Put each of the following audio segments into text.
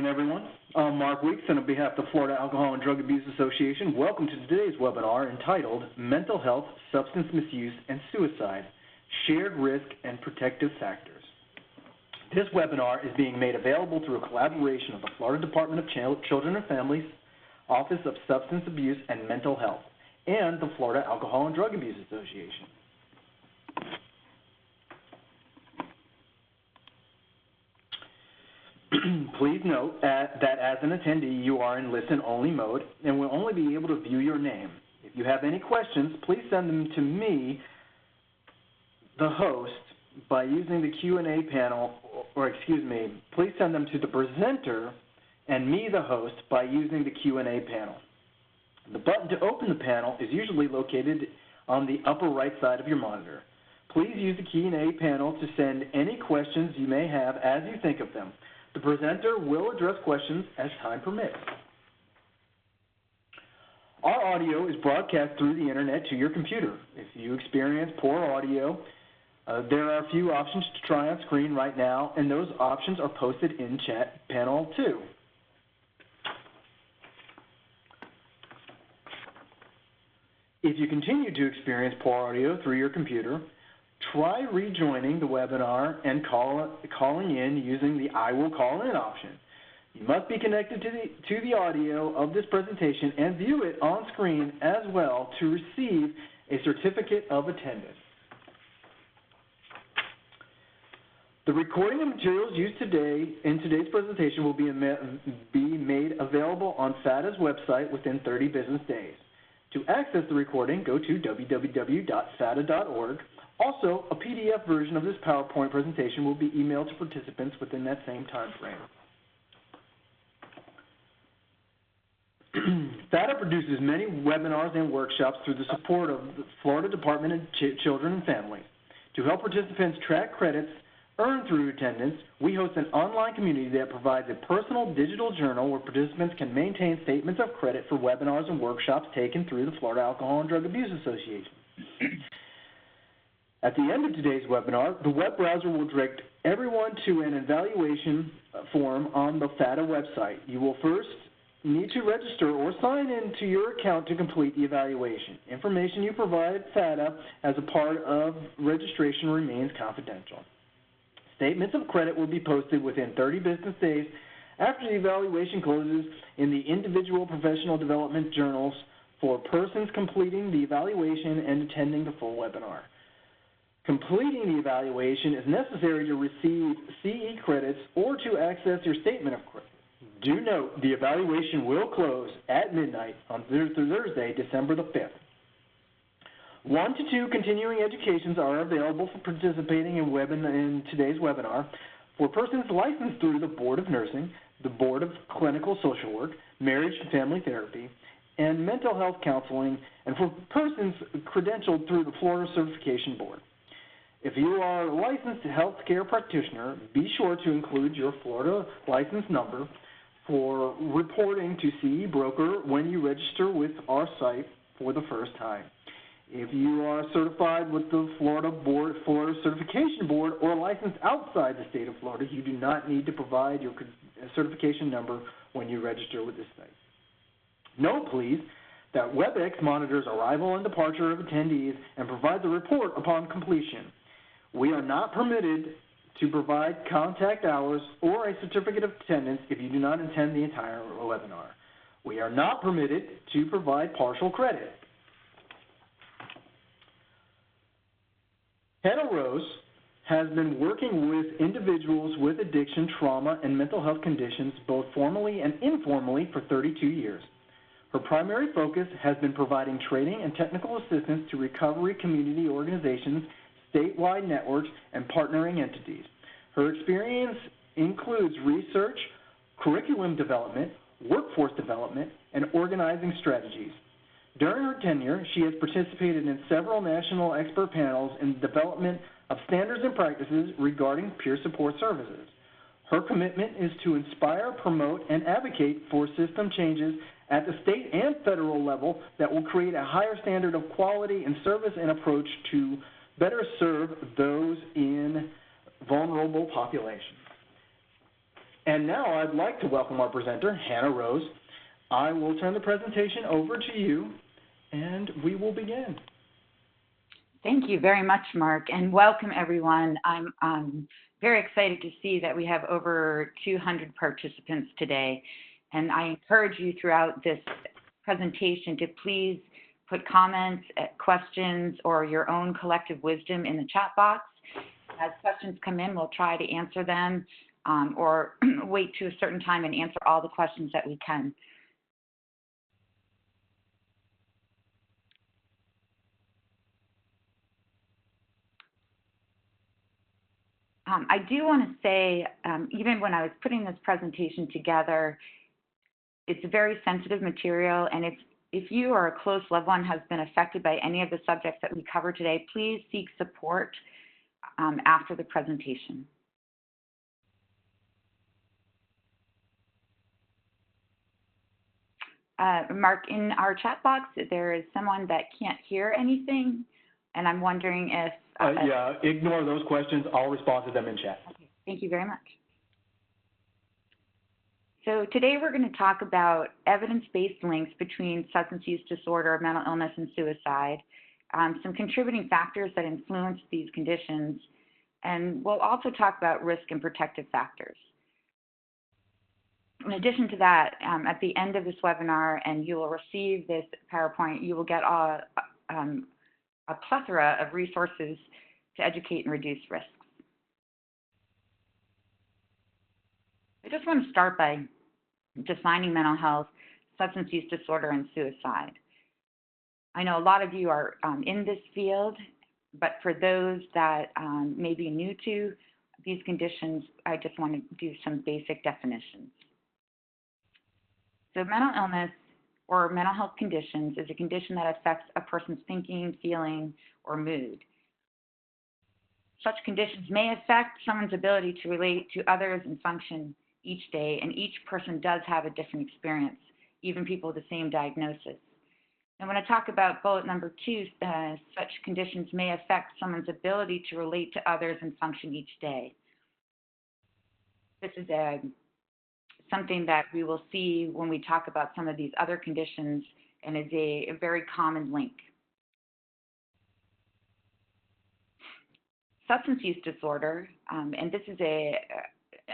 afternoon, everyone. I'm Mark Weeks, and on behalf of the Florida Alcohol and Drug Abuse Association, welcome to today's webinar entitled Mental Health, Substance Misuse, and Suicide, Shared Risk and Protective Factors. This webinar is being made available through a collaboration of the Florida Department of Children and Families, Office of Substance Abuse and Mental Health, and the Florida Alcohol and Drug Abuse Association. Please note that as an attendee, you are in listen-only mode and will only be able to view your name. If you have any questions, please send them to me, the host, by using the Q&A panel, please send them to the presenter and me, the host, by using the Q&A panel. The button to open the panel is usually located on the upper right side of your monitor. Please use the Q&A panel to send any questions you may have as you think of them. The presenter will address questions as time permits. Our audio is broadcast through the internet to your computer. If you experience poor audio, there are a few options to try on screen right now, and those options are posted in chat panel 2. If you continue to experience poor audio through your computer, try rejoining the webinar and calling in using the I will call in option. You must be connected to the audio of this presentation and view it on screen as well to receive a certificate of attendance. The recording of materials used today in today's presentation will be made available on FADA's website within 30 business days. To access the recording, go to www.fada.org. Also, a PDF version of this PowerPoint presentation will be emailed to participants within that same time frame. FADA produces many webinars and workshops through the support of the Florida Department of Children and Families. To help participants track credits earned through attendance, we host an online community that provides a personal digital journal where participants can maintain statements of credit for webinars and workshops taken through the Florida Alcohol and Drug Abuse Association. At the end of today's webinar, the web browser will direct everyone to an evaluation form on the FADA website. You will first need to register or sign in to your account to complete the evaluation. Information you provide FADA as a part of registration remains confidential. Statements of credit will be posted within 30 business days after the evaluation closes in the individual professional development journals for persons completing the evaluation and attending the full webinar. Completing the evaluation is necessary to receive CE credits or to access your statement of credit. Do note the evaluation will close at midnight on Thursday, December the 5th. 1 to 2 continuing educations are available for participating in today's webinar for persons licensed through the Board of Nursing, the Board of Clinical Social Work, Marriage and Family Therapy, and Mental Health Counseling, and for persons credentialed through the Florida Certification Board. If you are a licensed healthcare practitioner, be sure to include your Florida license number for reporting to CE Broker when you register with our site for the first time. If you are certified with the Florida Certification Board or licensed outside the state of Florida, you do not need to provide your certification number when you register with this site. Note, please, that WebEx monitors arrival and departure of attendees and provides a report upon completion. We are not permitted to provide contact hours or a certificate of attendance if you do not attend the entire webinar. We are not permitted to provide partial credit. Hannah Rose has been working with individuals with addiction, trauma, and mental health conditions both formally and informally for 32 years. Her primary focus has been providing training and technical assistance to recovery community organizations, statewide networks, and partnering entities. Her experience includes research, curriculum development, workforce development, and organizing strategies. During her tenure, she has participated in several national expert panels in the development of standards and practices regarding peer support services. Her commitment is to inspire, promote, and advocate for system changes at the state and federal level that will create a higher standard of quality and service and approach to better serve those in vulnerable populations. And now I'd like to welcome our presenter, Hannah Rose. I will turn the presentation over to you, and we will begin. Thank you very much, Mark, and welcome everyone. I'm very excited to see that we have over 200 participants today, and I encourage you throughout this presentation to please put comments, questions, or your own collective wisdom in the chat box. As questions come in, we'll try to answer them or wait to a certain time and answer all the questions that we can. I do want to say, even when I was putting this presentation together, it's a very sensitive material, and if you or a close loved one has been affected by any of the subjects that we cover today, please seek support after the presentation. Mark, in our chat box, there is someone that can't hear anything, and I'm wondering if... yeah, ignore those questions. I'll respond to them in chat. Okay, thank you very much. So today we're going to talk about evidence-based links between substance use disorder, mental illness, and suicide, some contributing factors that influence these conditions, and we'll also talk about risk and protective factors. In addition to that, at the end of this webinar, and you will receive this PowerPoint, you will get a plethora of resources to educate and reduce risks. I just want to start by defining mental health, substance use disorder, and suicide. I know a lot of you are in this field, but for those that may be new to these conditions, I just want to do some basic definitions. So mental illness or mental health conditions is a condition that affects a person's thinking, feeling, or mood. Such conditions may affect someone's ability to relate to others and function each day, and each person does have a different experience, even people with the same diagnosis. And when I talk about bullet number 2, such conditions may affect someone's ability to relate to others and function each day. This is something that we will see when we talk about some of these other conditions, and is a very common link. Substance use disorder, and this is a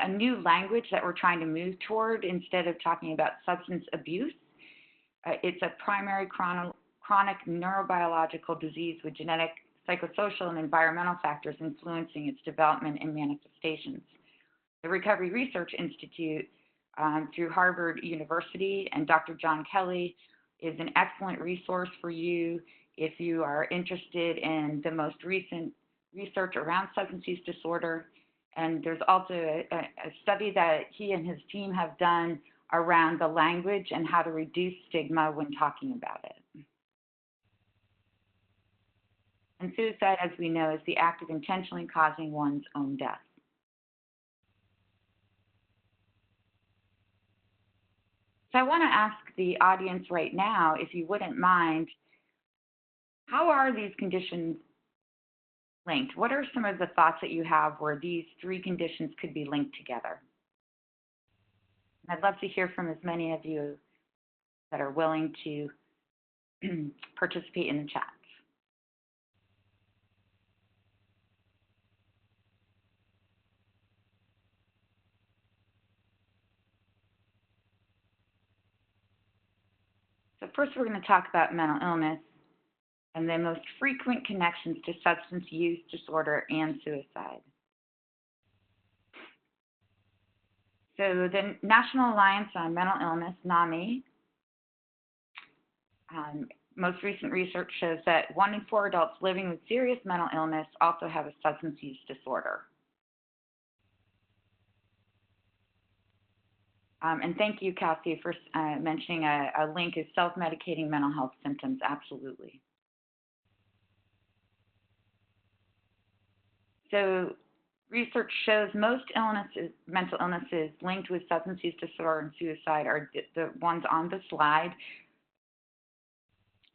new language that we're trying to move toward instead of talking about substance abuse. It's a primary chronic neurobiological disease with genetic, psychosocial, and environmental factors influencing its development and manifestations. The Recovery Research Institute through Harvard University and Dr. John Kelly is an excellent resource for you if you are interested in the most recent research around substance use disorder. And there's also a study that he and his team have done around the language and how to reduce stigma when talking about it. And suicide, as we know, is the act of intentionally causing one's own death. So I want to ask the audience right now, if you wouldn't mind, how are these conditions linked? What are some of the thoughts that you have where these 3 conditions could be linked together? And I'd love to hear from as many of you that are willing to participate in the chat. So first we're going to talk about mental illness and the most frequent connections to substance use disorder and suicide. So the National Alliance on Mental Illness, NAMI, most recent research shows that 1 in 4 adults living with serious mental illness also have a substance use disorder. And thank you, Cassie, for mentioning a link is self-medicating mental health symptoms. Absolutely. So research shows most illnesses, mental illnesses linked with substance use disorder and suicide are the ones on the slide.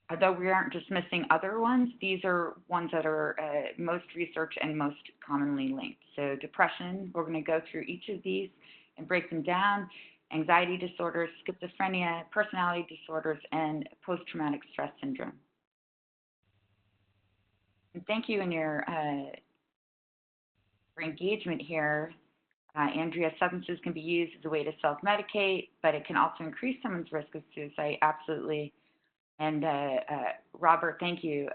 Although we aren't dismissing other ones, these are ones that are most researched and most commonly linked. So depression, we're going to go through each of these and break them down: anxiety disorders, schizophrenia, personality disorders, and post-traumatic stress syndrome. And thank you for engagement here. Andrea, substances can be used as a way to self-medicate, but it can also increase someone's risk of suicide, absolutely. And Robert, thank you.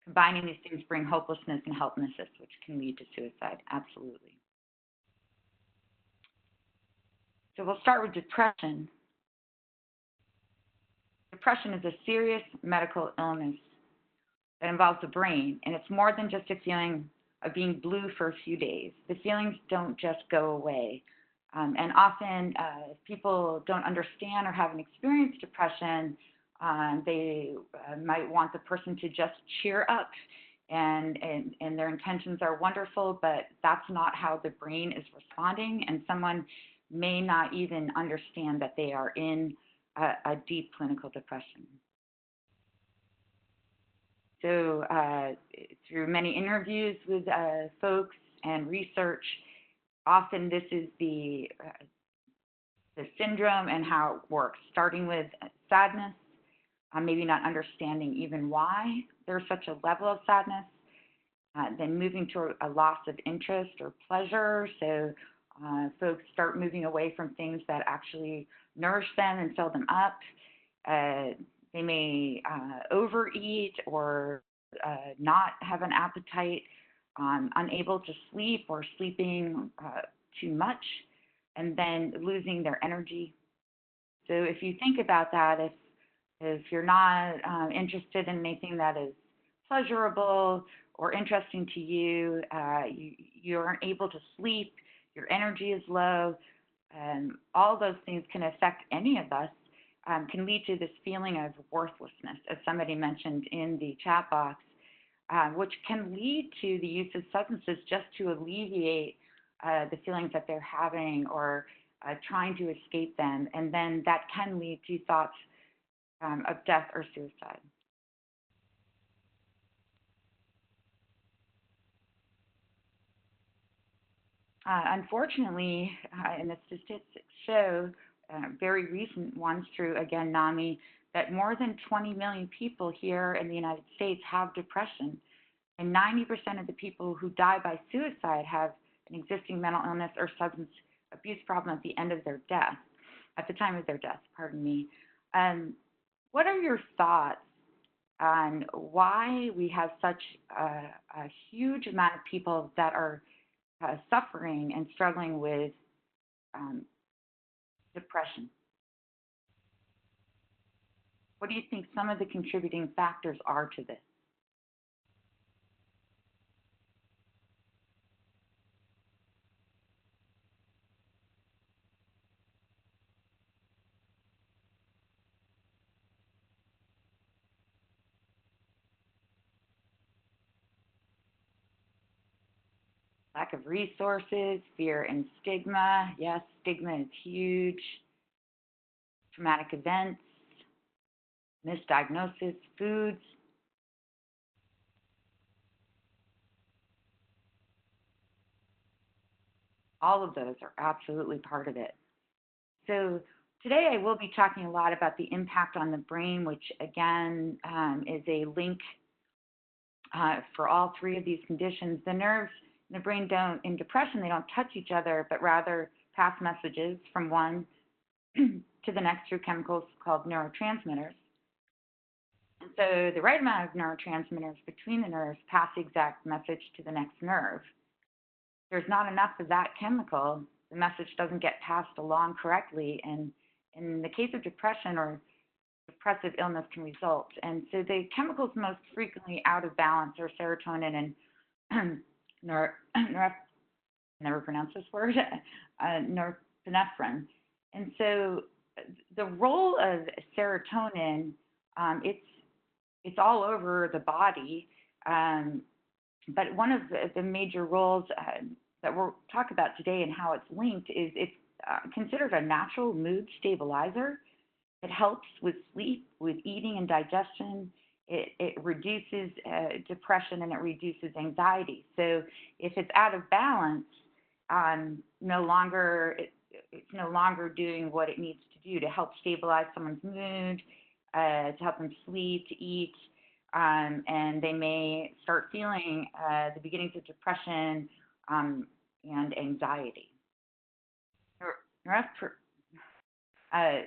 Combining these things bring hopelessness and helplessness, which can lead to suicide, absolutely. So we'll start with depression. Depression is a serious medical illness that involves the brain, and it's more than just a feeling of being blue for a few days. The feelings don't just go away. And often, if people don't understand or haven't experienced depression, they might want the person to just cheer up, and their intentions are wonderful, but that's not how the brain is responding, and someone may not even understand that they are in a deep clinical depression. So through many interviews with folks and research, often this is the syndrome and how it works, starting with sadness, maybe not understanding even why there's such a level of sadness, then moving to a loss of interest or pleasure. So folks start moving away from things that actually nourish them and fill them up. They may overeat or not have an appetite, unable to sleep or sleeping too much, and then losing their energy. So if you think about that, if you're not interested in anything that is pleasurable or interesting to you, you aren't able to sleep, your energy is low, all those things can affect any of us. Can lead to this feeling of worthlessness, as somebody mentioned in the chat box, which can lead to the use of substances just to alleviate the feelings that they're having or trying to escape them. And then that can lead to thoughts of death or suicide. Unfortunately, and the statistics show, very recent ones through, again, NAMI, that more than 20 million people here in the United States have depression, and 90% of the people who die by suicide have an existing mental illness or substance abuse problem at the end of their death, at the time of their death, pardon me. What are your thoughts on why we have such a huge amount of people that are suffering and struggling with depression? What do you think some of the contributing factors are to this? Lack of resources, fear and stigma. Yes, stigma is huge. Traumatic events, misdiagnosis, foods. All of those are absolutely part of it. So today I will be talking a lot about the impact on the brain, which again is a link for all three of these conditions. The nerves in the brain don't, in depression, they don't touch each other, but rather pass messages from one to the next through chemicals called neurotransmitters. And so the right amount of neurotransmitters between the nerves pass the exact message to the next nerve. If there's not enough of that chemical, the message doesn't get passed along correctly, and in the case of depression or depressive illness can result. And so the chemicals most frequently out of balance are serotonin and never pronounce this word, norepinephrine. And so the role of serotonin, it's all over the body, but one of the major roles that we'll talk about today and how it's linked is it's considered a natural mood stabilizer. It helps with sleep, with eating and digestion. It reduces depression and it reduces anxiety. So if it's out of balance, no longer it's no longer doing what it needs to do to help stabilize someone's mood, to help them sleep, to eat, and they may start feeling the beginnings of depression and anxiety. Uh,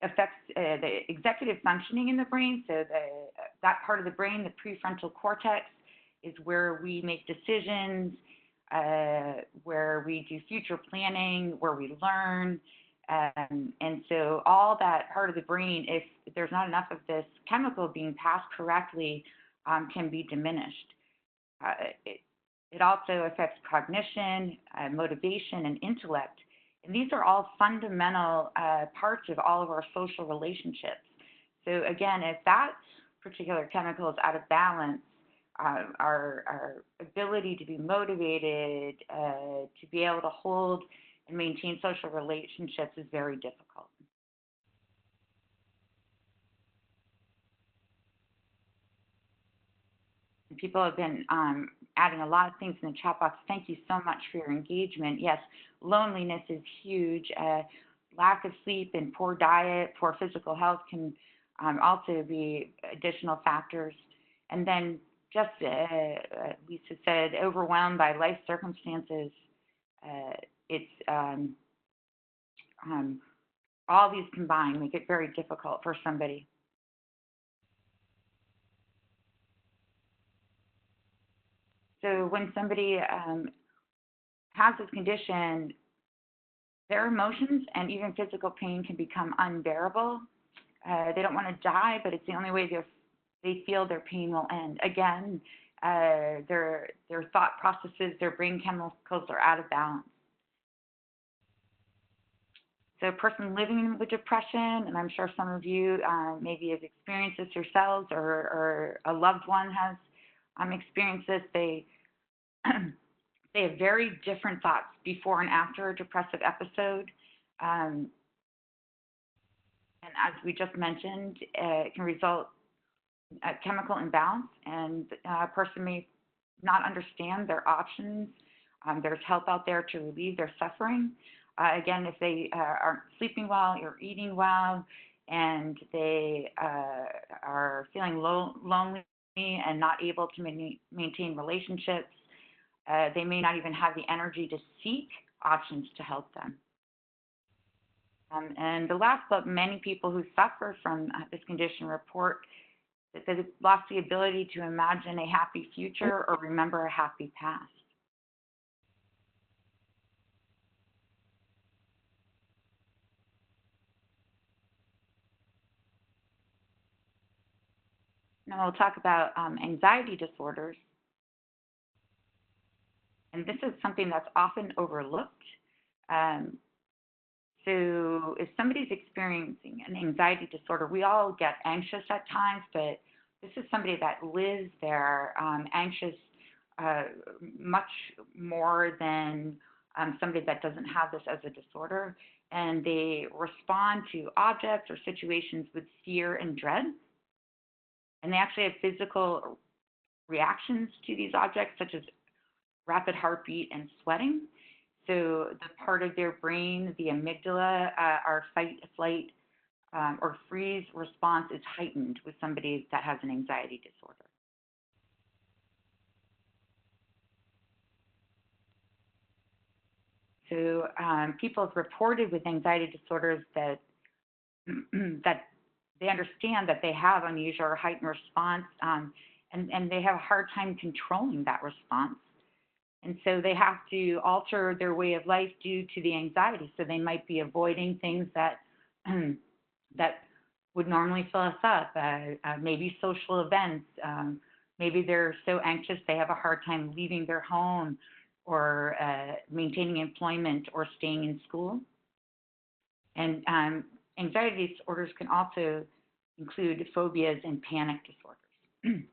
affects the executive functioning in the brain. So that part of the brain, the prefrontal cortex, is where we make decisions, where we do future planning, where we learn. And so all that part of the brain, if there's not enough of this chemical being passed correctly, can be diminished. It also affects cognition, motivation, and intellect. And these are all fundamental parts of all of our social relationships. So again, if that particular chemical is out of balance, our ability to be motivated, to be able to hold and maintain social relationships is very difficult. And people have been adding a lot of things in the chat box. Thank you so much for your engagement. Yes, loneliness is huge. Lack of sleep and poor diet, poor physical health can also be additional factors. And then just, Lisa said, overwhelmed by life circumstances. It's all these combined make it very difficult for somebody. So when somebody has this condition, their emotions and even physical pain can become unbearable. They don't want to die, but it's the only way they feel their pain will end. Again, their thought processes, their brain chemicals are out of balance. So a person living with depression, and I'm sure some of you maybe have experienced this yourselves, or a loved one has experienced this, they have very different thoughts before and after a depressive episode. And as we just mentioned, it can result in a chemical imbalance, and a person may not understand their options. There's help out there to relieve their suffering. Again, if they aren't sleeping well or eating well, and they are feeling lonely and not able to maintain relationships, they may not even have the energy to seek options to help them. And the last but many people who suffer from this condition report that they've lost the ability to imagine a happy future or remember a happy past. Now we'll talk about anxiety disorders. And this is something that's often overlooked. So if somebody's experiencing an anxiety disorder, we all get anxious at times, but this is somebody that lives there anxious much more than somebody that doesn't have this as a disorder. And they respond to objects or situations with fear and dread. And they actually have physical reactions to these objects, such as rapid heartbeat and sweating. So the part of their brain, the amygdala, our fight, flight, or freeze response is heightened with somebody that has an anxiety disorder. So people have reported with anxiety disorders that that they understand that they have unusual or heightened response, and they have a hard time controlling that response. And so they have to alter their way of life due to the anxiety. So they might be avoiding things that that would normally fill us up, maybe social events. Maybe they're so anxious they have a hard time leaving their home or maintaining employment or staying in school. And anxiety disorders can also include phobias and panic disorders.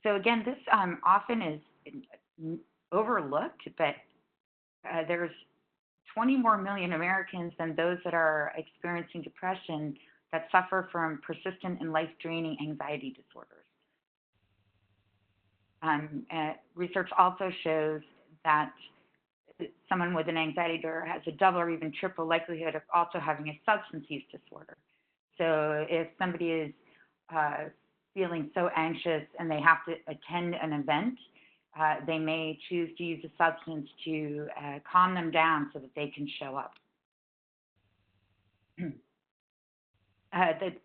So again, this often is overlooked, but there's 20 more million Americans than those that are experiencing depression that suffer from persistent and life-draining anxiety disorders. Research also shows that someone with an anxiety disorder has a double or even triple likelihood of also having a substance use disorder. So if somebody is feeling so anxious and they have to attend an event, they may choose to use a substance to calm them down so that they can show up.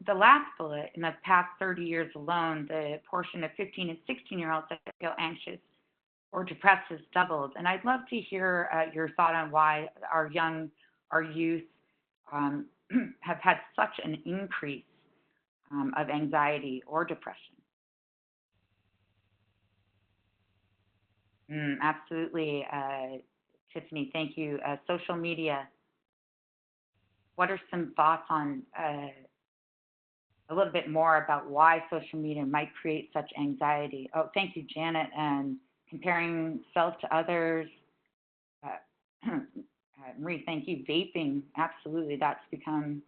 The last bullet, in the past 30 years alone, the portion of 15 and 16-year-olds that feel anxious or depressed has doubled. And I'd love to hear your thought on why our youth have had such an increase of anxiety or depression. Absolutely, Tiffany, thank you. Social media, what are some thoughts on a little bit more about why social media might create such anxiety? Oh, thank you, Janet. And comparing self to others. Marie, thank you. Vaping, absolutely, that's become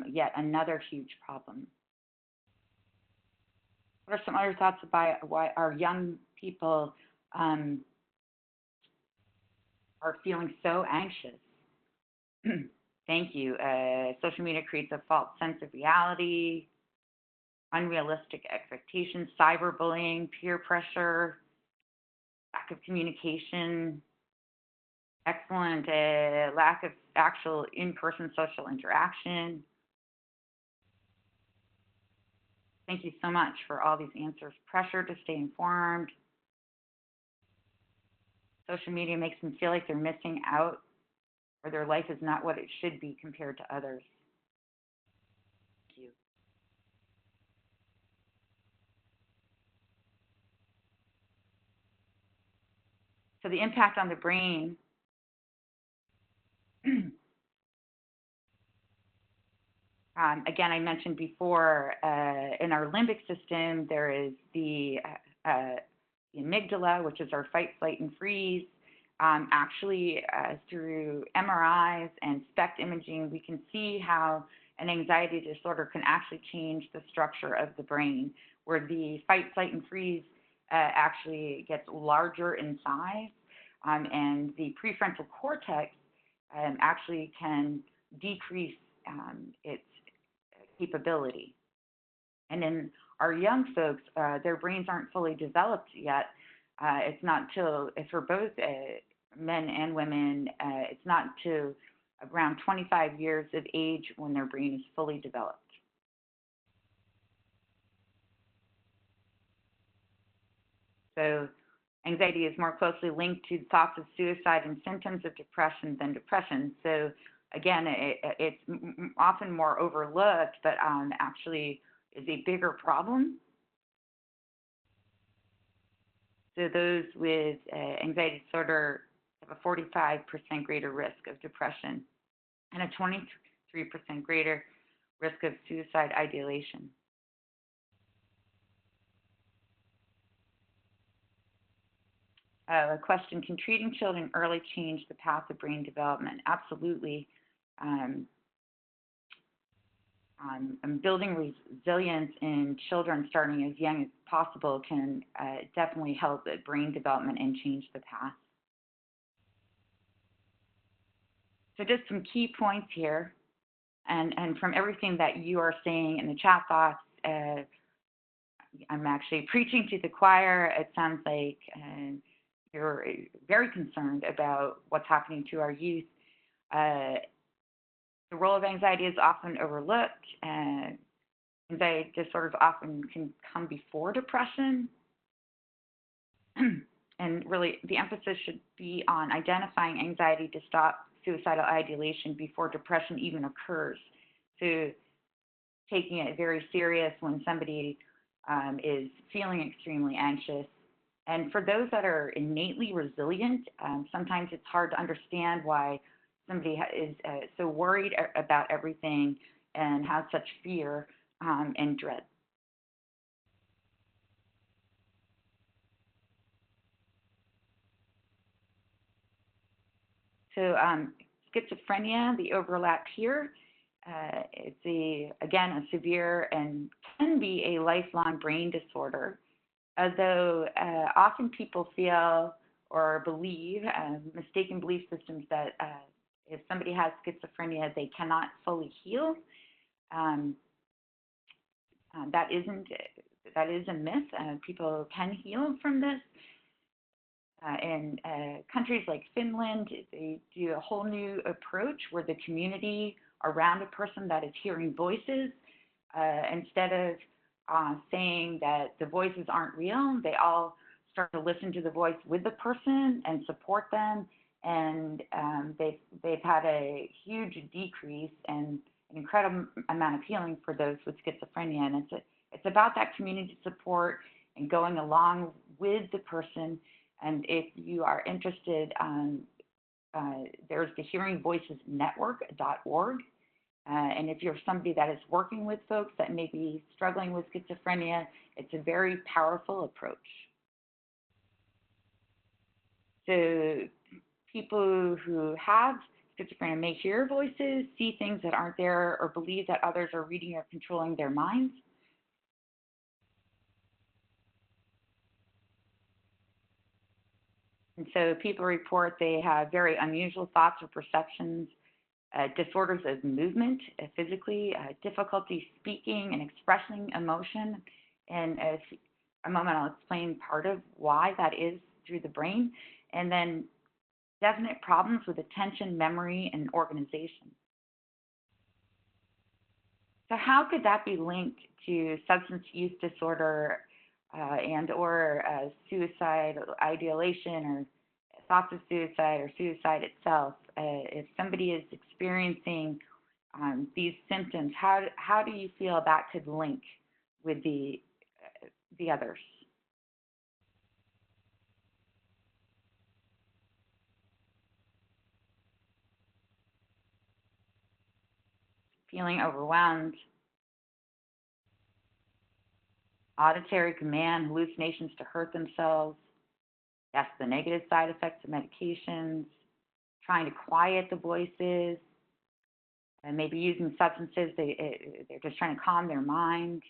yet another huge problem. What are some other thoughts about why our young people are feeling so anxious? Thank you. Social media creates a false sense of reality, unrealistic expectations, cyberbullying, peer pressure, lack of communication, excellent lack of actual in-person social interaction. Thank you so much for all these answers. Pressure to stay informed. Social media makes them feel like they're missing out or their life is not what it should be compared to others. Thank you. So the impact on the brain. Again, I mentioned before, in our limbic system, there is the amygdala, which is our fight, flight, and freeze. Actually, through MRIs and SPECT imaging, we can see how an anxiety disorder can actually change the structure of the brain, where the fight, flight, and freeze actually gets larger in size, and the prefrontal cortex actually can decrease its capability. And in our young folks, their brains aren't fully developed yet. It's not till, for both men and women, it's not till around 25 years of age when their brain is fully developed. So anxiety is more closely linked to thoughts of suicide and symptoms of depression than depression. So again, it's often more overlooked, but actually is a bigger problem. So those with anxiety disorder have a 45% greater risk of depression and a 23% greater risk of suicide ideation. A question, can treating children early change the path of brain development? Absolutely. Building resilience in children starting as young as possible can definitely help brain development and change the path. So just some key points here, and from everything that you are saying in the chat box, I'm actually preaching to the choir. It sounds like you're very concerned about what's happening to our youth. The role of anxiety is often overlooked. Anxiety disorders often can come before depression. And really, the emphasis should be on identifying anxiety to stop suicidal ideation before depression even occurs. So taking it very serious when somebody is feeling extremely anxious. And for those that are innately resilient, sometimes it's hard to understand why somebody is so worried about everything and has such fear and dread. So schizophrenia, the overlap here, it's again a severe and can be a lifelong brain disorder. Although often people feel or believe, mistaken belief systems that if somebody has schizophrenia, they cannot fully heal. Um, that is a myth. People can heal from this. In countries like Finland, they do a whole new approach where the community around a person that is hearing voices, instead of saying that the voices aren't real, they all start to listen to the voice with the person and support them. And they've had a huge decrease and an incredible amount of healing for those with schizophrenia. And it's about that community support and going along with the person. And if you are interested, there's the Hearing Voices Network.org. And if you're somebody that is working with folks that may be struggling with schizophrenia, it's a very powerful approach. So people who have schizophrenia may hear voices, see things that aren't there, or believe that others are reading or controlling their minds. And so people report they have very unusual thoughts or perceptions, disorders of movement physically, difficulty speaking and expressing emotion. And as a moment, I'll explain part of why that is through the brain. And then definite problems with attention, memory, and organization. So how could that be linked to substance use disorder and or suicide, ideation, or thoughts of suicide or suicide itself? If somebody is experiencing these symptoms, how do you feel that could link with the others? Feeling overwhelmed, auditory command, hallucinations to hurt themselves. That's the negative side effects of medications, trying to quiet the voices, and maybe using substances. They're just trying to calm their mind.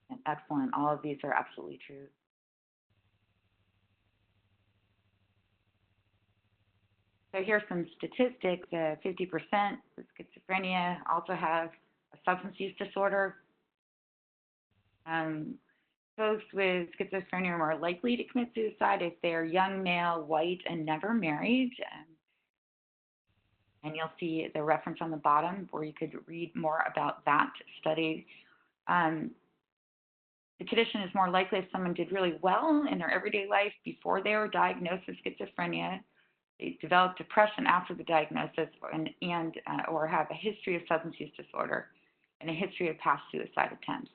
And excellent. All of these are absolutely true. So here's some statistics. 50% with schizophrenia also have a substance use disorder. Folks with schizophrenia are more likely to commit suicide if they're young, male, white, and never married. And you'll see the reference on the bottom where you could read more about that study. The condition is more likely if someone did really well in their everyday life before they were diagnosed with schizophrenia. They developed depression after the diagnosis, or have a history of substance use disorder and a history of past suicide attempts.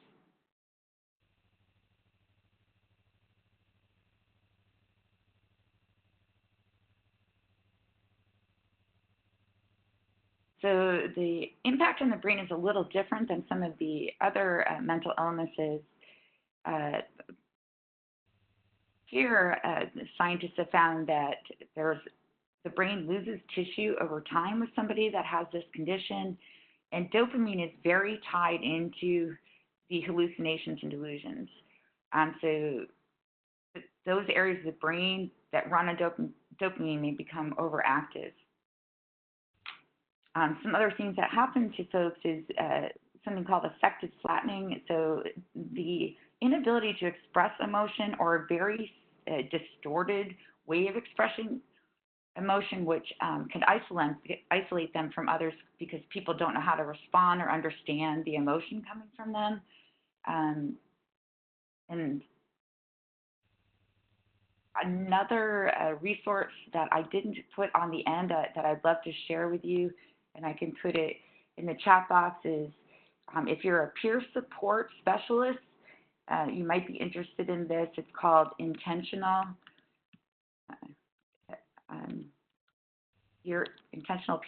So the impact on the brain is a little different than some of the other mental illnesses. Here, the scientists have found that the brain loses tissue over time with somebody that has this condition, and dopamine is very tied into the hallucinations and delusions. So those areas of the brain that run on dopamine may become overactive. Some other things that happen to folks is something called affective flattening. So the inability to express emotion, or a very distorted way of expressing emotion, which can isolate them from others because people don't know how to respond or understand the emotion coming from them. And another resource that I didn't put on the end that I'd love to share with you, and I can put it in the chat box, is if you're a peer support specialist, you might be interested in this. It's called Intentional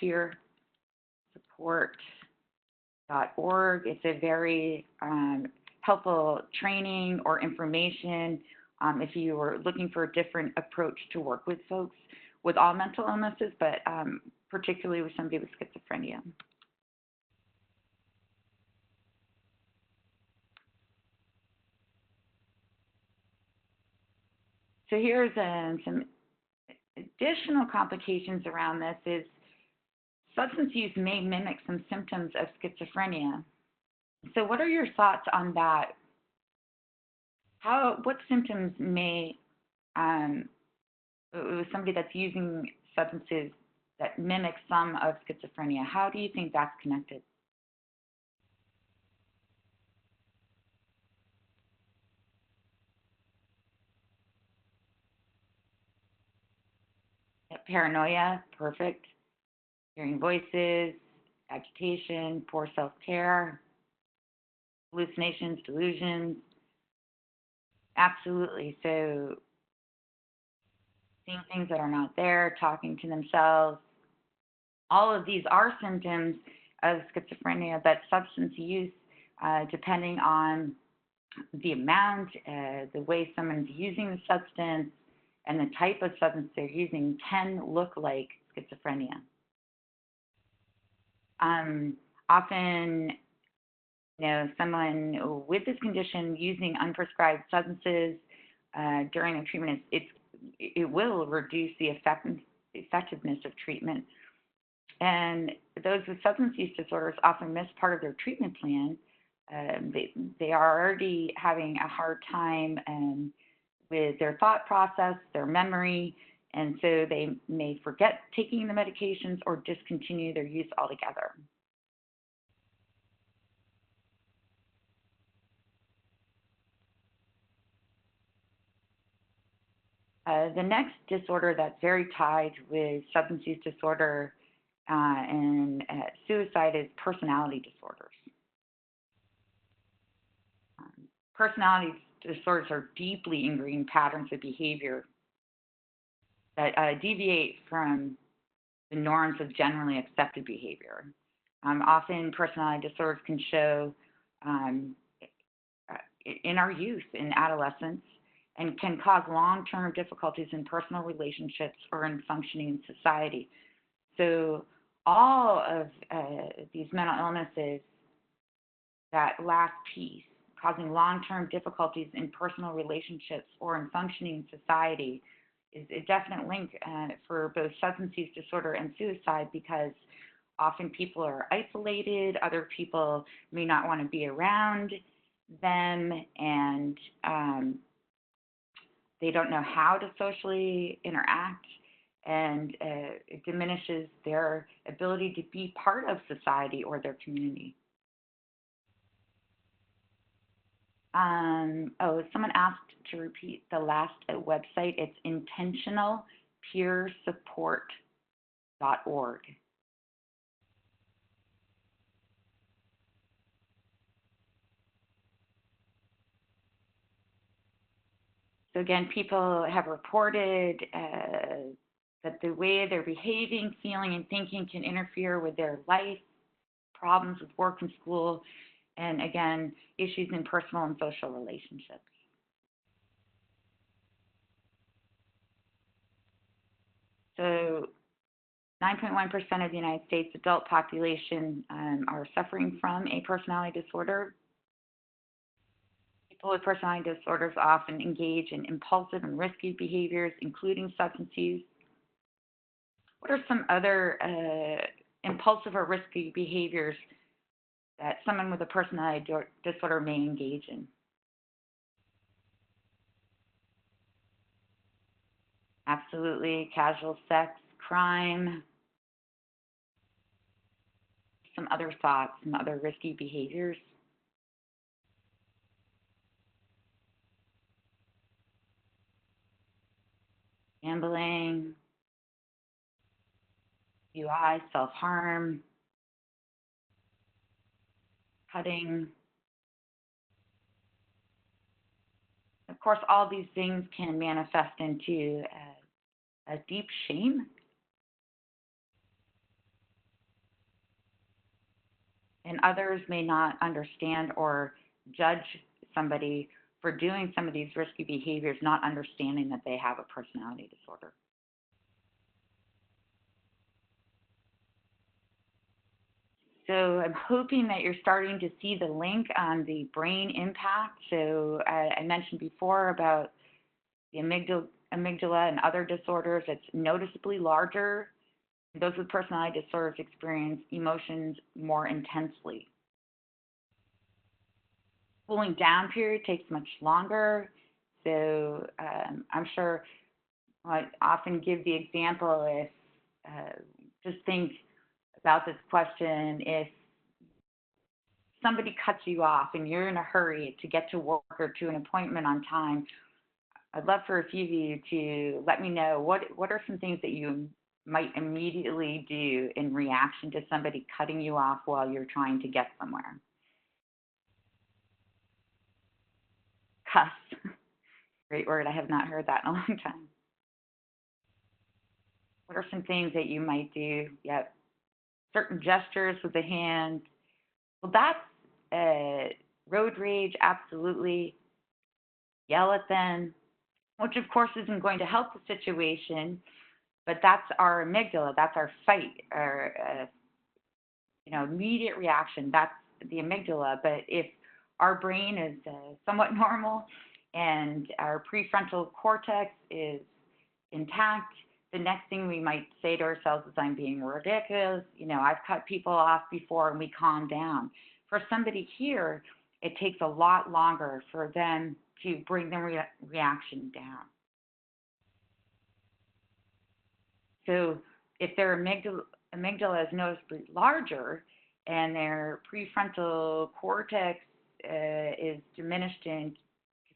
Peer Support.org. It's a very helpful training or information if you are looking for a different approach to work with folks with all mental illnesses, but particularly with somebody with schizophrenia. So here's some additional complications around this is substance use may mimic some symptoms of schizophrenia. So what are your thoughts on that? What symptoms may somebody that's using substances that mimic some of schizophrenia, how do you think that's connected? Paranoia, perfect. Hearing voices, agitation, poor self-care, hallucinations, delusions. Absolutely. So seeing things that are not there, talking to themselves, all of these are symptoms of schizophrenia, but substance use, depending on the amount, the way someone's using the substance, and the type of substance they're using can look like schizophrenia. Often, someone with this condition using unprescribed substances during the treatment, it will reduce the effectiveness of treatment. And those with substance use disorders often miss part of their treatment plan. They are already having a hard time with their thought process, their memory, and so they may forget taking the medications or discontinue their use altogether. The next disorder that's very tied with substance use disorder and suicide is personality disorders. Personality disorders are deeply ingrained patterns of behavior that deviate from the norms of generally accepted behavior. Often personality disorders can show in our youth, in adolescence, and can cause long-term difficulties in personal relationships or in functioning in society. So all of these mental illnesses, that last piece, causing long-term difficulties in personal relationships or in functioning in society, is a definite link for both substance use disorder and suicide, because often people are isolated, other people may not want to be around them, and they don't know how to socially interact, and it diminishes their ability to be part of society or their community. Someone asked to repeat the last website. It's intentionalpeersupport.org. So again, people have reported that the way they're behaving, feeling, and thinking can interfere with their life, problems with work and school, and again, issues in personal and social relationships. So 9.1% of the United States adult population are suffering from a personality disorder. People with personality disorders often engage in impulsive and risky behaviors, including substance use. What are some other impulsive or risky behaviors that someone with a personality disorder may engage in? Absolutely. Casual sex, crime, some other thoughts, some other risky behaviors. Gambling, UI, self-harm, cutting. Of course, all these things can manifest into a deep shame and others may not understand or judge somebody for doing some of these risky behaviors, not understanding that they have a personality disorder. So I'm hoping that you're starting to see the link on the brain impact. So I mentioned before about the amygdala and other disorders, it's noticeably larger. Those with personality disorders experience emotions more intensely. Cooling down period takes much longer. So I'm sure I often give the example if, just think about this question, if somebody cuts you off and you're in a hurry to get to work or to an appointment on time, I'd love for a few of you to let me know what are some things that you might immediately do in reaction to somebody cutting you off while you're trying to get somewhere. Cuss. Great word. I have not heard that in a long time. What are some things that you might do? Yep. Certain gestures with the hand. Well, that's road rage, absolutely. Yell at them, which of course isn't going to help the situation, but that's our amygdala. That's our fight, our immediate reaction. That's the amygdala. But if our brain is somewhat normal and our prefrontal cortex is intact, the next thing we might say to ourselves is, I'm being ridiculous. I've cut people off before, and we calm down. For somebody here, it takes a lot longer for them to bring their reaction down. So if their amygdala is noticeably larger and their prefrontal cortex is diminished in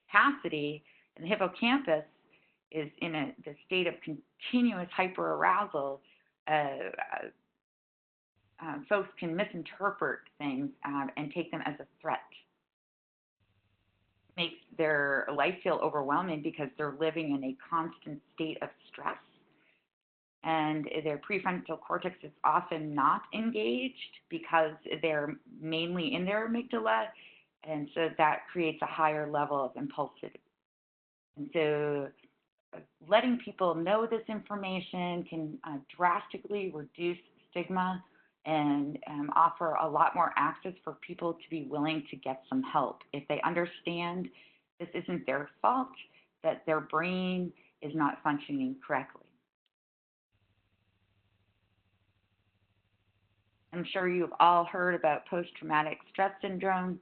capacity, and the hippocampus is in the state of continuous hyperarousal, folks can misinterpret things and take them as a threat. It makes their life feel overwhelming because they're living in a constant state of stress. And their prefrontal cortex is often not engaged because they're mainly in their amygdala, and so that creates a higher level of impulsivity. And so letting people know this information can drastically reduce stigma and offer a lot more access for people to be willing to get some help. If they understand this isn't their fault, that their brain is not functioning correctly. I'm sure you've all heard about post-traumatic stress syndrome.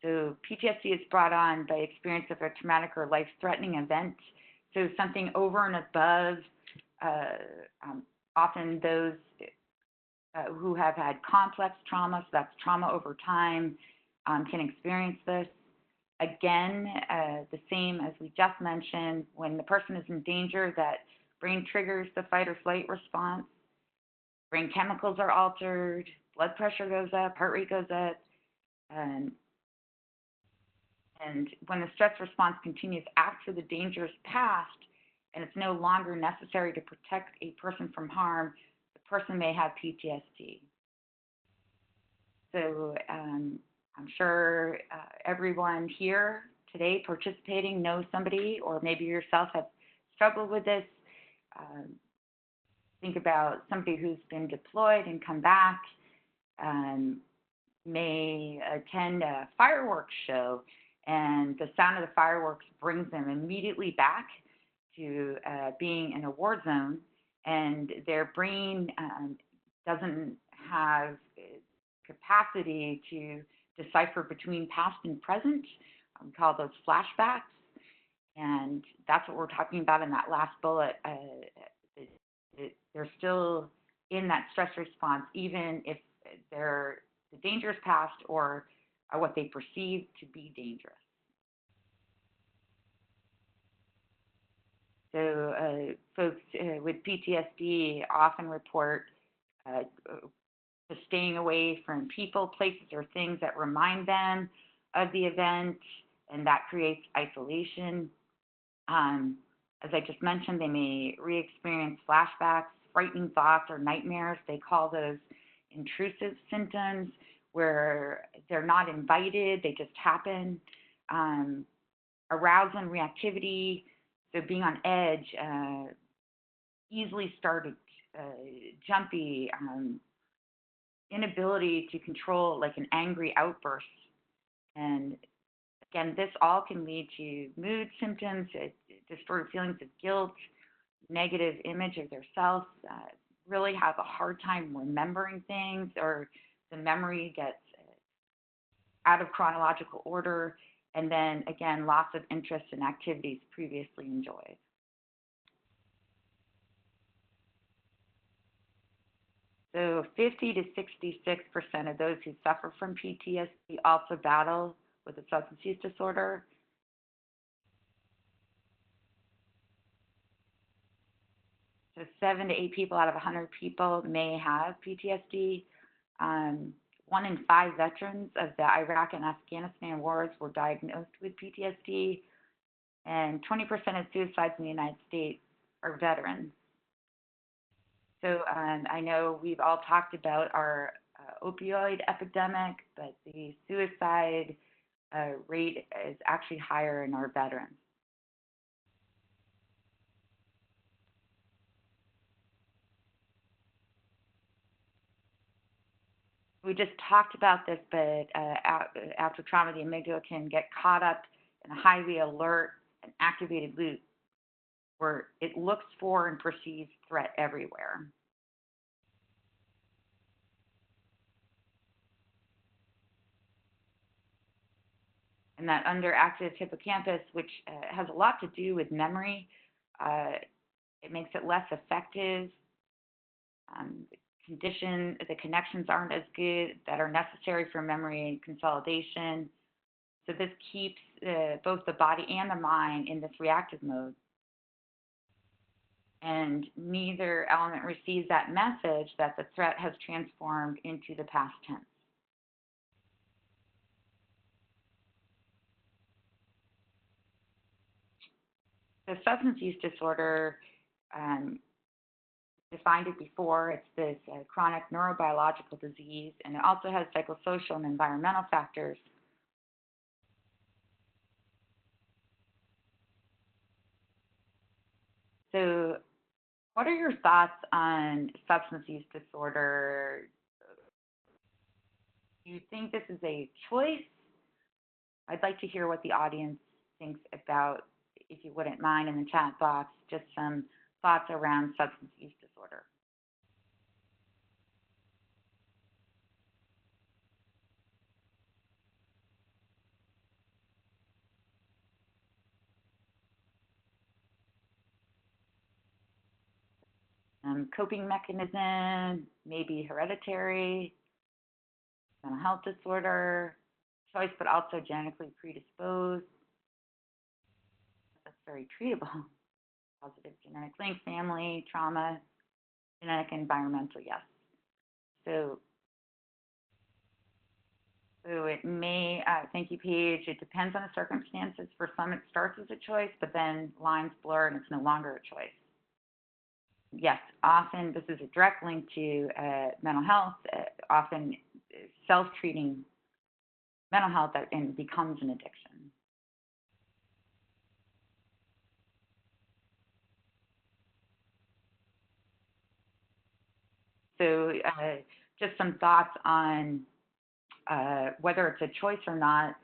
So PTSD is brought on by experience of a traumatic or life-threatening event. So something over and above, often those who have had complex trauma, so that's trauma over time, can experience this. Again, the same as we just mentioned, when the person is in danger, that brain triggers the fight or flight response. Brain chemicals are altered, blood pressure goes up, heart rate goes up. And when the stress response continues after the danger is past and it's no longer necessary to protect a person from harm, the person may have PTSD. So I'm sure everyone here today participating knows somebody, or maybe yourself have struggled with this. Think about somebody who's been deployed and come back, may attend a fireworks show, and the sound of the fireworks brings them immediately back to being in a war zone, and their brain doesn't have capacity to decipher between past and present. We call those flashbacks, and that's what we're talking about in that last bullet. They're still in that stress response, even if the danger is past or are what they perceive to be dangerous. So folks with PTSD often report staying away from people, places, or things that remind them of the event, and that creates isolation. As I just mentioned, they may re-experience flashbacks, frightening thoughts, or nightmares. They call those intrusive symptoms, where they're not invited, they just happen. Arousal and reactivity, so being on edge, easily started, jumpy, inability to control like an angry outburst. And Again, this all can lead to mood symptoms, distorted feelings of guilt, negative image of their self, really have a hard time remembering things, or the memory gets out of chronological order, and then again, loss of interest in activities previously enjoyed. So 50 to 66% of those who suffer from PTSD also battle with a substance use disorder. So 7 to 8 people out of 100 people may have PTSD. 1 in 5 veterans of the Iraq and Afghanistan wars were diagnosed with PTSD, and 20% of suicides in the United States are veterans. So I know we've all talked about our opioid epidemic, but the suicide rate is actually higher in our veterans. We just talked about this, but after trauma, the amygdala can get caught up in a highly alert and activated loop where it looks for and perceives threat everywhere. And that underactive hippocampus, which has a lot to do with memory, it makes it less effective. The connections aren't as good that are necessary for memory consolidation. So this keeps both the body and the mind in this reactive mode. And neither element receives that message that the threat has transformed into the past tense. The substance use disorder, defined it before, it's this chronic neurobiological disease, and it also has psychosocial and environmental factors. So what are your thoughts on substance use disorder? Do you think this is a choice? I'd like to hear what the audience thinks about, if you wouldn't mind, in the chat box, just some thoughts around substance use disorder. Coping mechanism, maybe hereditary, mental health disorder, choice, but also genetically predisposed. That's very treatable. Positive genetic link, family, trauma, genetic, environmental, yes. So it may, thank you, Paige, it depends on the circumstances. For some, it starts as a choice, but then lines blur and it's no longer a choice. Yes, often this is a direct link to mental health, often self-treating mental health and becomes an addiction. So just some thoughts on whether it's a choice or not.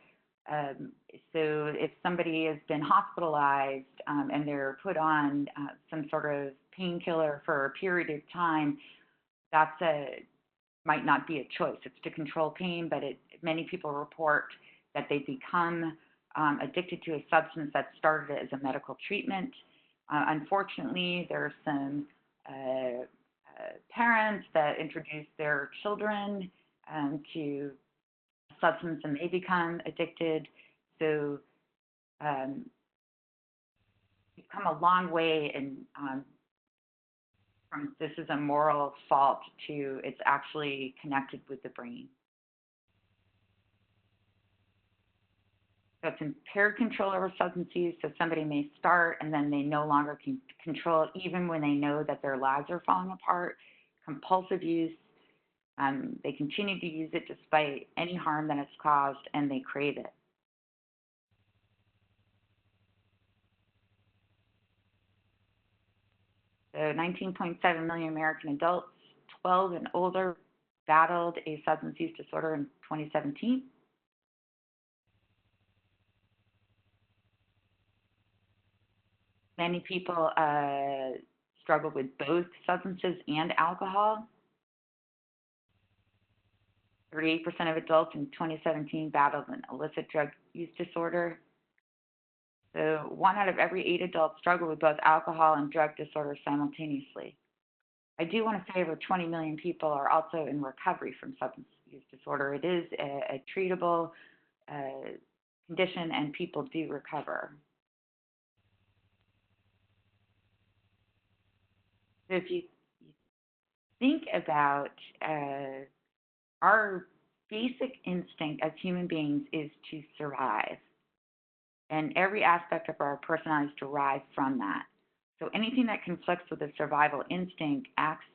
So if somebody has been hospitalized and they're put on some sort of painkiller for a period of time, that's might not be a choice. It's to control pain, but many people report that they become addicted to a substance that started as a medical treatment. Unfortunately, there are some parents that introduce their children to substance and they become addicted. So we've come a long way in from this is a moral fault to it's actually connected with the brain. So it's impaired control over substance use. So somebody may start and then they no longer can control it, even when they know that their lives are falling apart. Compulsive use. They continue to use it despite any harm that it's caused, and they crave it. So 19.7 million American adults 12 and older battled a substance use disorder in 2017. Many people struggle with both substances and alcohol. 38% of adults in 2017 battled an illicit drug use disorder. So 1 out of every 8 adults struggle with both alcohol and drug disorder simultaneously. I do want to say over 20 million people are also in recovery from substance use disorder. It is a treatable condition, and people do recover. So if you think about our basic instinct as human beings is to survive, and every aspect of our personality is derived from that. So anything that conflicts with the survival instinct acts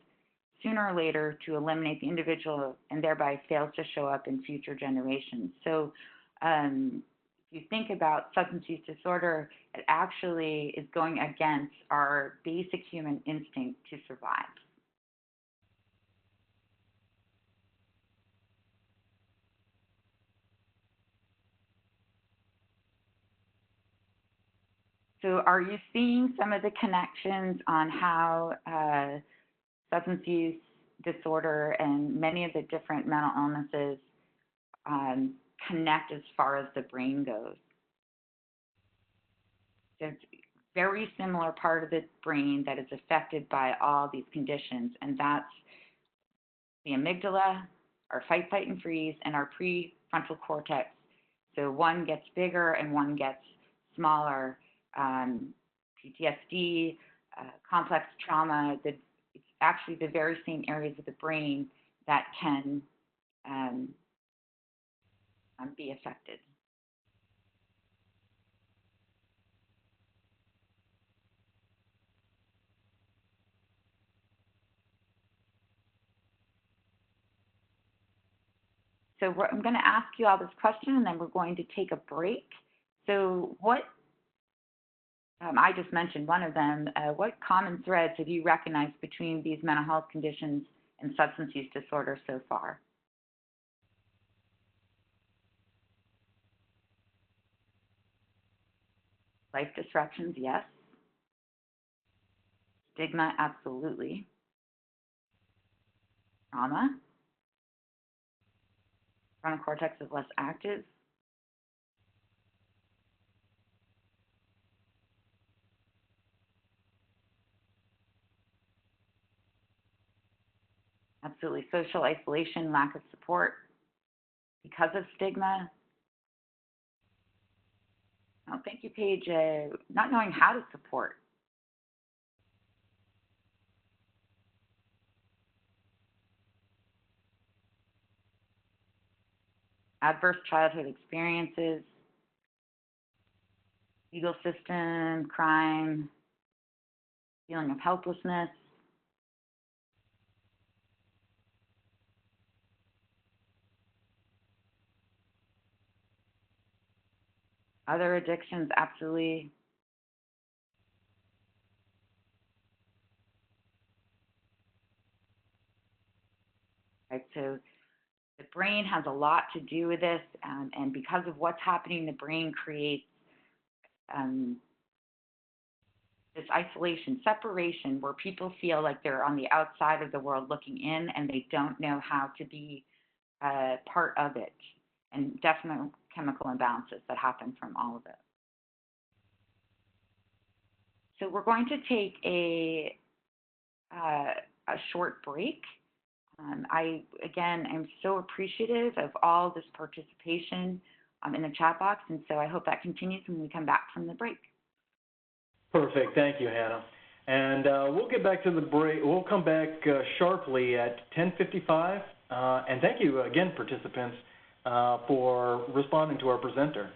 sooner or later to eliminate the individual and thereby fails to show up in future generations. So if you think about substance use disorder, it actually is going against our basic human instinct to survive. So are you seeing some of the connections on how substance use disorder and many of the different mental illnesses connect as far as the brain goes? There's a very similar part of the brain that is affected by all these conditions, and that's the amygdala, our fight, flight, and freeze, and our prefrontal cortex. So one gets bigger and one gets smaller. PTSD, complex trauma, it's actually the very same areas of the brain that can be affected. So I'm going to ask you all this question, and then we're going to take a break. So what I just mentioned one of them. What common threads have you recognized between these mental health conditions and substance use disorder so far? Life disruptions, yes. Stigma, absolutely. Trauma. Frontal cortex is less active. Absolutely. Social isolation, lack of support because of stigma. Oh, thank you, Paige. Not knowing how to support. Adverse childhood experiences. Legal system, crime, feeling of helplessness. Other addictions, absolutely. Right, so the brain has a lot to do with this, and because of what's happening, the brain creates this isolation, separation, where people feel like they're on the outside of the world looking in, and they don't know how to be part of it, and definite chemical imbalances that happen from all of it. So we're going to take a short break. I, again, am so appreciative of all this participation in the chat box, and so I hope that continues when we come back from the break. Perfect. Thank you, Hannah. And we'll get back to the break. We'll come back sharply at 10:55. And thank you again, participants, for responding to our presenter.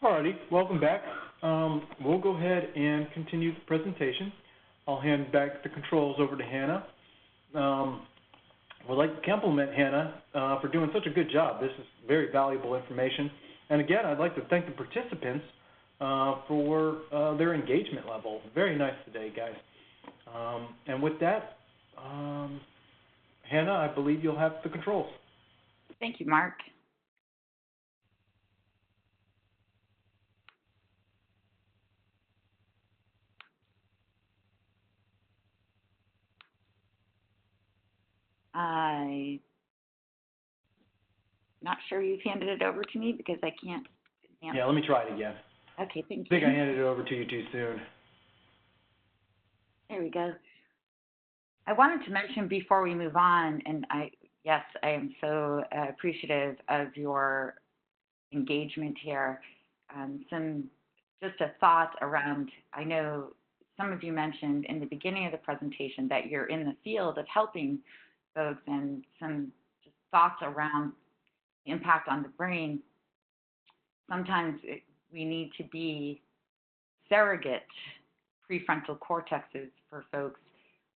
Alrighty, welcome back. We'll go ahead and continue the presentation. I'll hand back the controls over to Hannah. We'd like to compliment Hannah for doing such a good job. This is very valuable information. And again, I'd like to thank the participants for their engagement level. Very nice today, guys. And with that, Hannah, I believe you'll have the controls. Thank you, Mark. I'm not sure you've handed it over to me because I can't. Yeah, let me try it again. Okay, thank you. I think I handed it over to you too soon. There we go. I wanted to mention before we move on, and I am so appreciative of your engagement here. Just a thought around, I know some of you mentioned in the beginning of the presentation that you're in the field of helping folks, and some just thoughts around the impact on the brain. Sometimes we need to be surrogate prefrontal cortexes for folks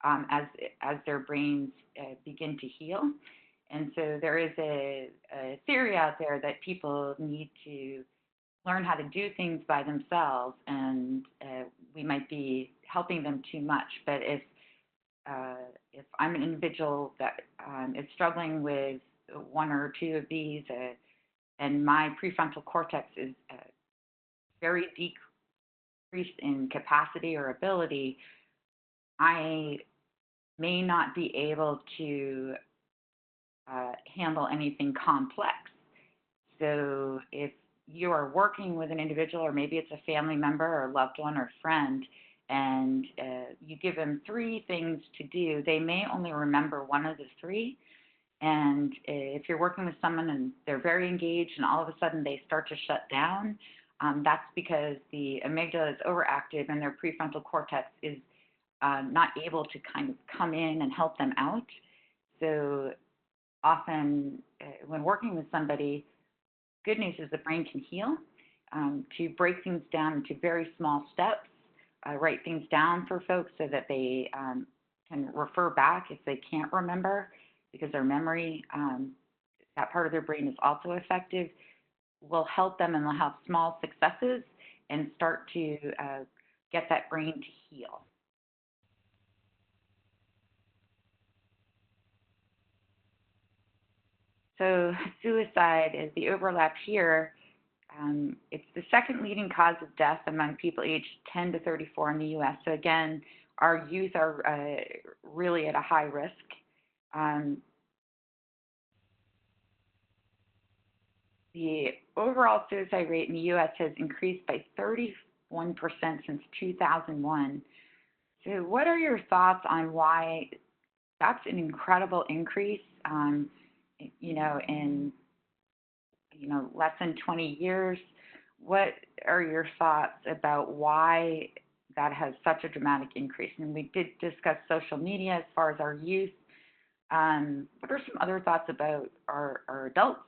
as their brains begin to heal. And so there is a theory out there that people need to learn how to do things by themselves, and we might be helping them too much. But if I'm an individual that is struggling with one or two of these, and my prefrontal cortex is very decreased in capacity or ability, I may not be able to handle anything complex. So if you are working with an individual, or maybe it's a family member or loved one or friend, and you give them 3 things to do, they may only remember one of the 3. And if you're working with someone and they're very engaged and all of a sudden they start to shut down, that's because the amygdala is overactive and their prefrontal cortex is not able to kind of come in and help them out. So often when working with somebody, good news is the brain can heal. To break things down into very small steps, write things down for folks so that they can refer back if they can't remember, because their memory, that part of their brain is also effective, will help them, and they'll have small successes and start to get that brain to heal. So suicide is the overlap here. It's the second leading cause of death among people aged 10 to 34 in the U.S. So again, our youth are really at a high risk. The overall suicide rate in the U.S. has increased by 31% since 2001. So what are your thoughts on why that's an incredible increase, in less than 20 years? What are your thoughts about why that has such a dramatic increase? And we did discuss social media as far as our youth. What are some other thoughts about our adults?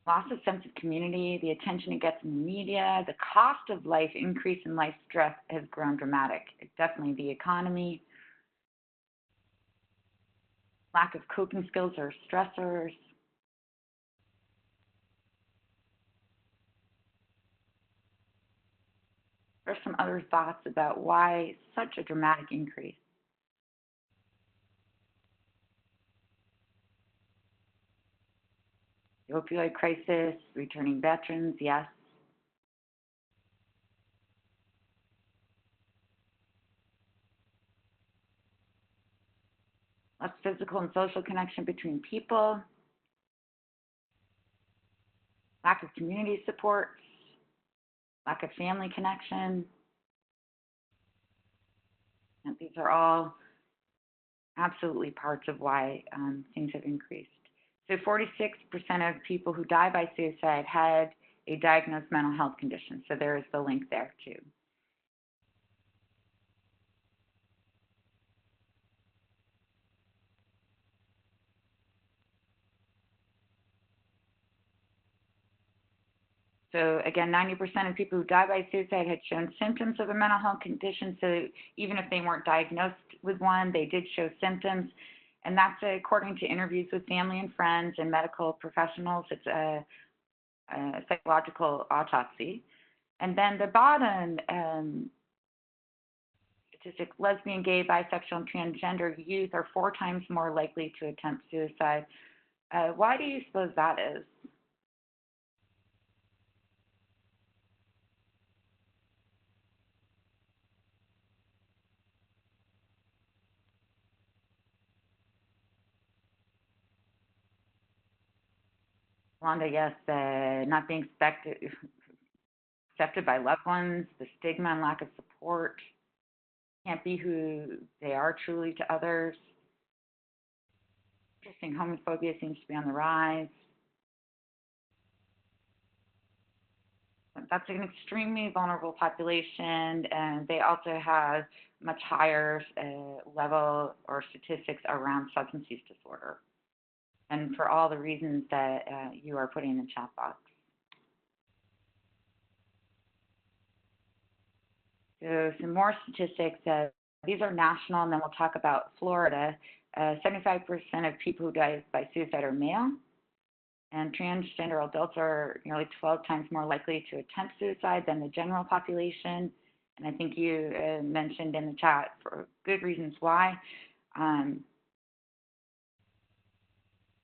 Loss of sense of community, the attention it gets in the media, the cost of life, increase in life stress has grown dramatic. It's definitely the economy, lack of coping skills or stressors. What are some other thoughts about why such a dramatic increase? The opioid crisis, returning veterans, yes. Less physical and social connection between people, lack of community support, lack of family connection. And these are all absolutely parts of why things have increased. So 46% of people who die by suicide had a diagnosed mental health condition. So there is the link there too. So again, 90% of people who die by suicide had shown symptoms of a mental health condition. So even if they weren't diagnosed with one, they did show symptoms. And that's according to interviews with family and friends and medical professionals. It's a psychological autopsy. And then the bottom statistic, lesbian, gay, bisexual, and transgender youth are 4 times more likely to attempt suicide. Why do you suppose that is? Wanda, yes, not being accepted by loved ones, the stigma and lack of support, can't be who they are truly to others. Interesting, homophobia seems to be on the rise. That's an extremely vulnerable population, and they also have much higher level or statistics around substance use disorder, and for all the reasons that you are putting in the chat box. So some more statistics. These are national, and then we'll talk about Florida. 75% of people who die by suicide are male, and transgender adults are nearly 12 times more likely to attempt suicide than the general population. And I think you mentioned in the chat for good reasons why.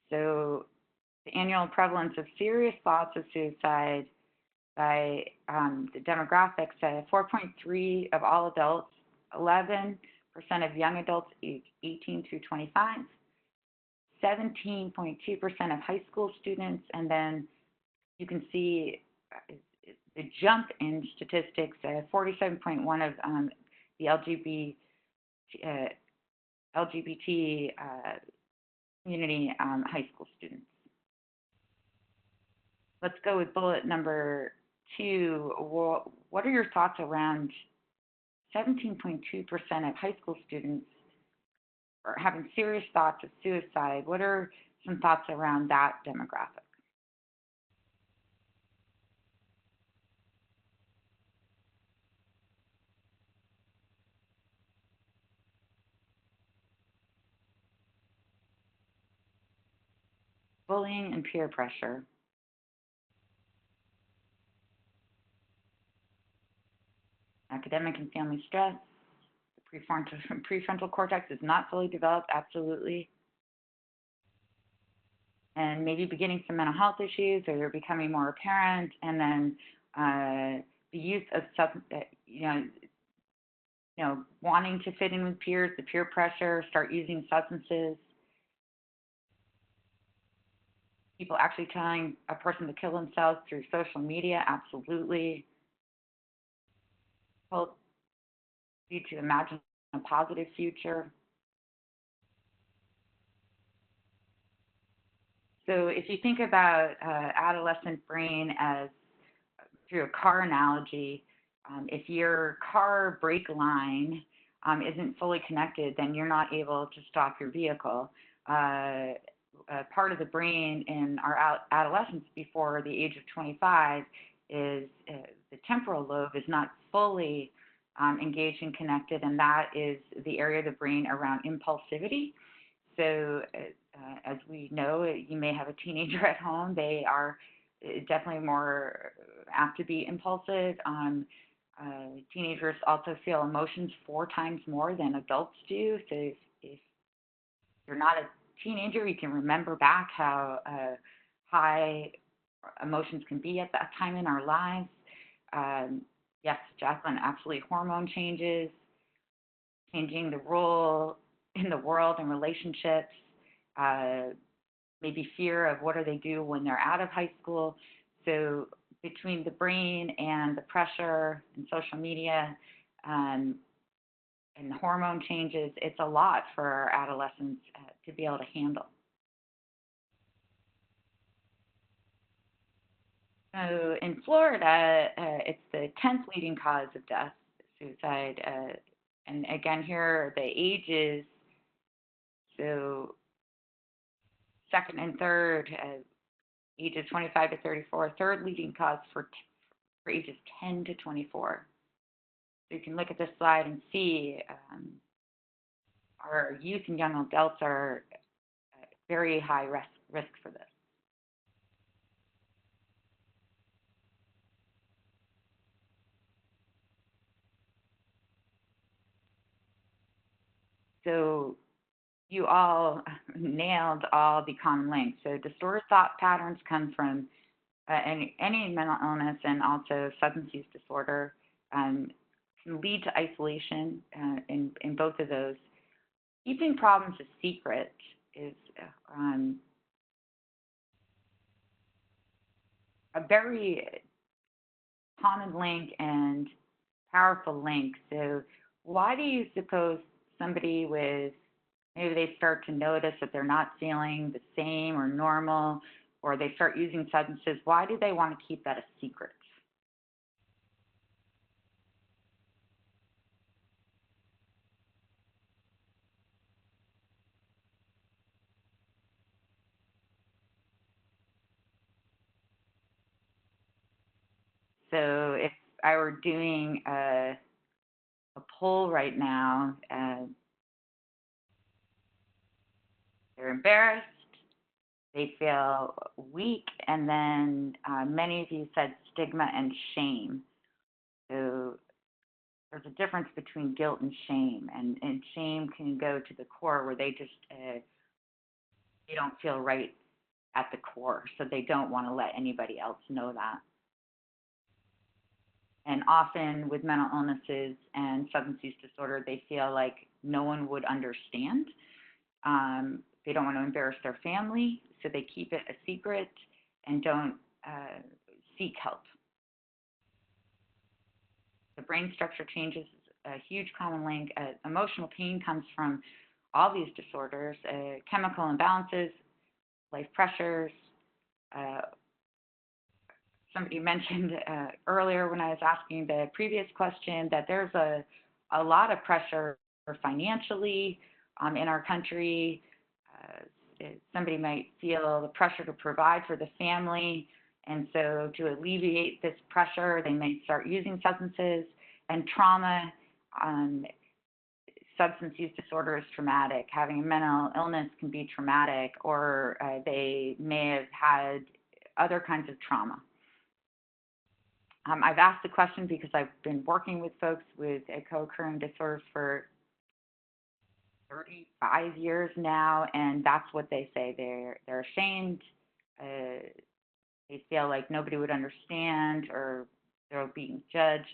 So the annual prevalence of serious thoughts of suicide by the demographics, 4.3 of all adults, 11% of young adults aged 18 through 25, 17.2% of high school students, and then you can see the jump in statistics, 47.1 of the LGBT community high school students. Let's go with bullet number 2. What are your thoughts around 17.2% of high school students are having serious thoughts of suicide? What are some thoughts around that demographic? Bullying and peer pressure. Academic and family stress. The prefrontal cortex is not fully developed, absolutely. And maybe beginning some mental health issues, or you're becoming more apparent, and then the use of wanting to fit in with peers, the peer pressure, start using substances. People actually telling a person to kill themselves through social media, absolutely. Help you to imagine a positive future. So if you think about adolescent brain as through a car analogy, if your car brake line isn't fully connected, then you're not able to stop your vehicle. Part of the brain in our adolescence before the age of 25 is the temporal lobe is not fully engaged and connected, and that is the area of the brain around impulsivity. So as we know, you may have a teenager at home. They are definitely more apt to be impulsive. Teenagers also feel emotions 4 times more than adults do. So if you're not a teenager, you can remember back how high emotions can be at that time in our lives. Yes, Jacqueline, absolutely. Hormone changes, changing the role in the world and relationships, maybe fear of what do they do when they're out of high school. So between the brain and the pressure and social media and hormone changes, it's a lot for our adolescents to be able to handle. So in Florida, it's the 10th leading cause of death, suicide. And again, here are the ages. So second and third, ages 25 to 34, third leading cause for ages 10 to 24. So you can look at this slide and see our youth and young adults are very high risk for this. So you all nailed all the common links. So distorted thought patterns come from any mental illness, and also substance use disorder can lead to isolation in both of those. Keeping problems a secret is a very common link and powerful link. So why do you suppose somebody with, maybe they start to notice that they're not feeling the same or normal, or they start using substances, why do they want to keep that a secret? So if I were doing a poll right now, they're embarrassed, they feel weak, and then many of you said stigma and shame. So there's a difference between guilt and shame, and shame can go to the core where they just they don't feel right at the core, so they don't want to let anybody else know that. And often with mental illnesses and substance use disorder, they feel like no one would understand. They don't want to embarrass their family, so they keep it a secret and don't seek help. The brain structure changes is a huge common link. Emotional pain comes from all these disorders, chemical imbalances, life pressures. Somebody mentioned earlier when I was asking the previous question that there's a lot of pressure financially in our country. Somebody might feel the pressure to provide for the family, and so to alleviate this pressure, they may start using substances. And trauma, substance use disorder is traumatic. Having a mental illness can be traumatic, or they may have had other kinds of trauma. I've asked the question because I've been working with folks with co-occurring disorders for 35 years now, and that's what they say. They're ashamed. They feel like nobody would understand, or they're being judged.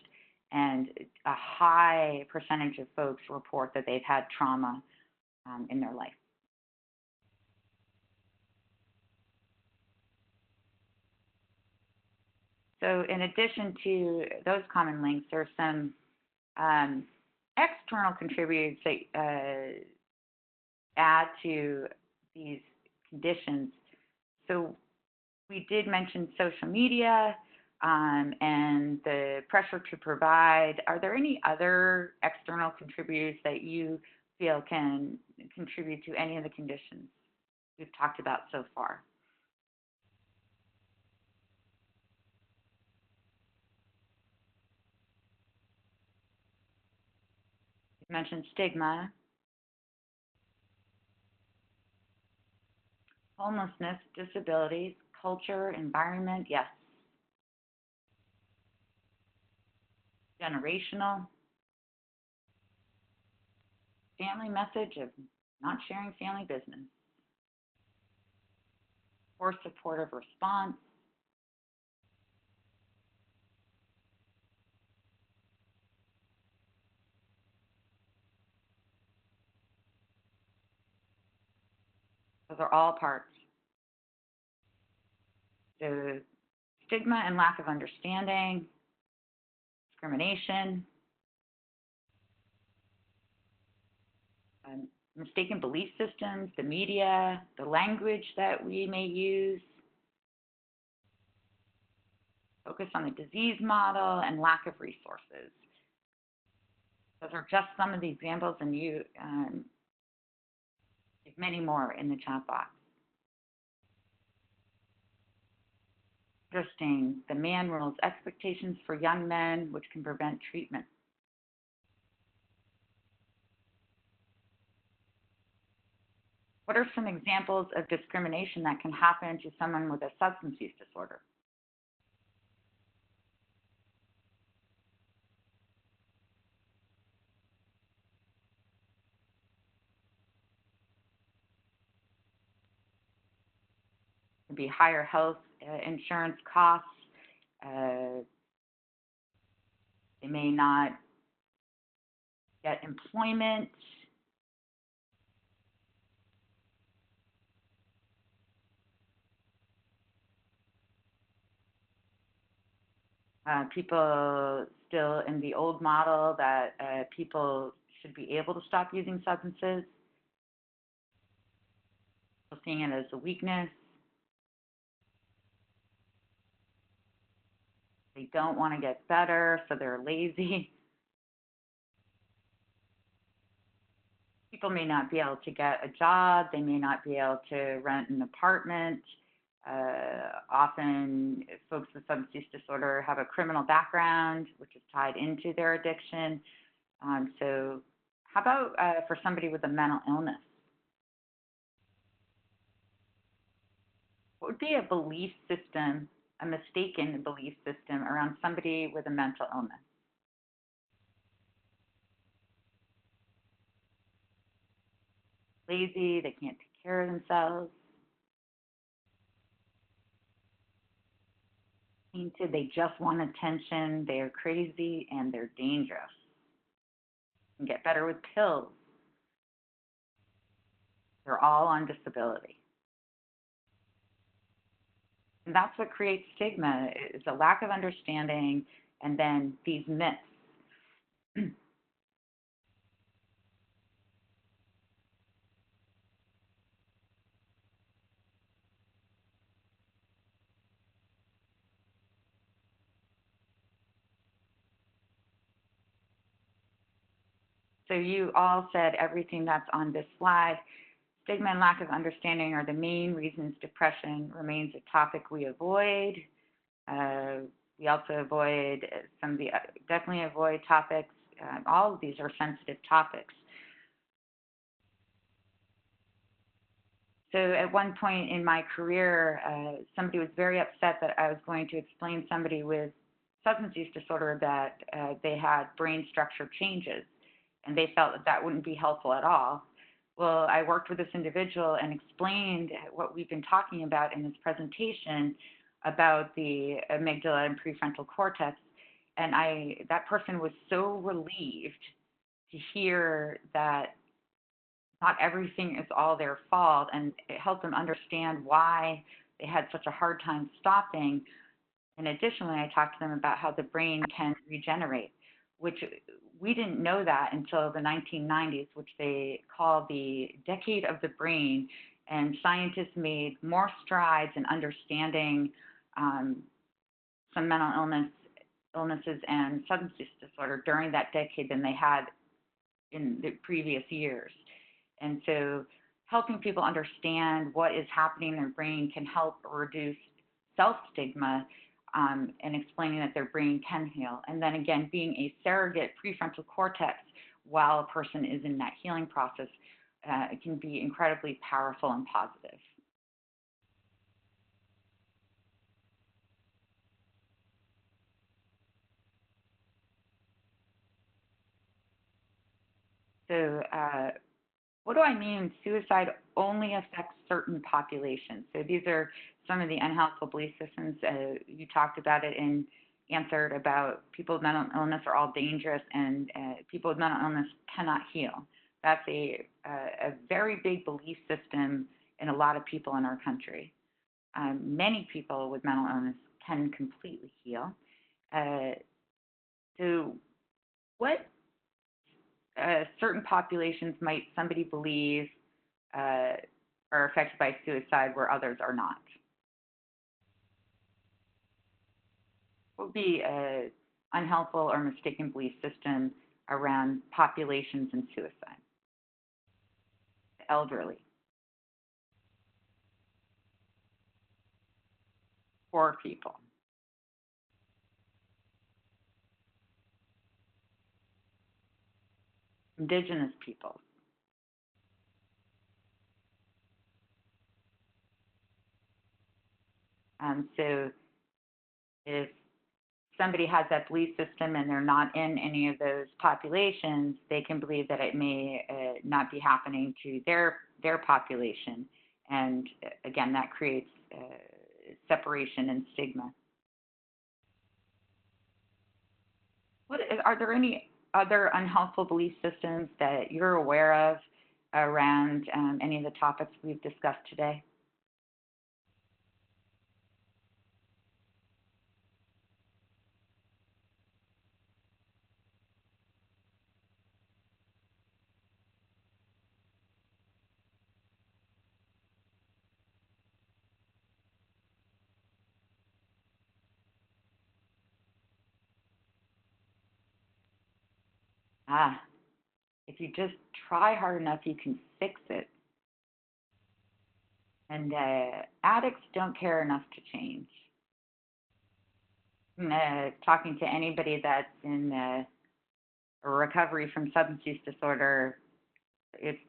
And a high percentage of folks report that they've had trauma in their life. So in addition to those common links, there are some external contributors that add to these conditions. So we did mention social media and the pressure to provide. Are there any other external contributors that you feel can contribute to any of the conditions we've talked about so far? You mentioned stigma, homelessness, disabilities, culture, environment, yes. Generational, family message of not sharing family business, poor supportive response, those are all parts. The stigma and lack of understanding, discrimination, mistaken belief systems, the media, the language that we may use, focus on the disease model, and lack of resources. Those are just some of the examples, and there's many more in the chat box. Interesting. The man rules expectations for young men, which can prevent treatment. What are some examples of discrimination that can happen to someone with a substance use disorder? It could be higher health insurance costs. They may not get employment. People still in the old model that people should be able to stop using substances, seeing it as a weakness. They don't want to get better, so they're lazy. People may not be able to get a job. They may not be able to rent an apartment. Often, folks with substance use disorder have a criminal background, which is tied into their addiction. So how about for somebody with a mental illness? What would be a belief system, a mistaken belief system around somebody with a mental illness? Lazy, they can't take care of themselves. Tainted, they just want attention, they're crazy, and they're dangerous. You can get better with pills. They're all on disability. And that's what creates stigma, is a lack of understanding and then these myths. So you all said everything that's on this slide. Stigma and lack of understanding are the main reasons depression remains a topic we avoid. We also avoid some of the, definitely avoid topics. All of these are sensitive topics. So at one point in my career, somebody was very upset that I was going to explain somebody with substance use disorder that they had brain structure changes, and they felt that that wouldn't be helpful at all. Well, I worked with this individual and explained what we've been talking about in this presentation about the amygdala and prefrontal cortex, and that person was so relieved to hear that not everything is all their fault, and it helped them understand why they had such a hard time stopping. And additionally, I talked to them about how the brain can regenerate, which we didn't know that until the 1990s, which they call the decade of the brain. And scientists made more strides in understanding some mental illnesses and substance use disorder during that decade than they had in the previous years. And so helping people understand what is happening in their brain can help reduce self-stigma and explaining that their brain can heal. And then again, being a surrogate prefrontal cortex while a person is in that healing process it can be incredibly powerful and positive. So what do I mean suicide only affects certain populations? So these are some of the unhelpful belief systems. You talked about it and answered about people with mental illness are all dangerous and people with mental illness cannot heal. That's a very big belief system in a lot of people in our country. Many people with mental illness can completely heal. So what certain populations might somebody believe are affected by suicide where others are not? What would be a unhelpful or mistaken belief system around populations and suicide? Elderly, poor people, indigenous people. So if somebody has that belief system and they're not in any of those populations, they can believe that it may not be happening to their population, and again, that creates separation and stigma. Are there any other unhelpful belief systems that you're aware of around any of the topics we've discussed today? Ah, if you just try hard enough, you can fix it. And addicts don't care enough to change. Talking to anybody that's in recovery from substance use disorder,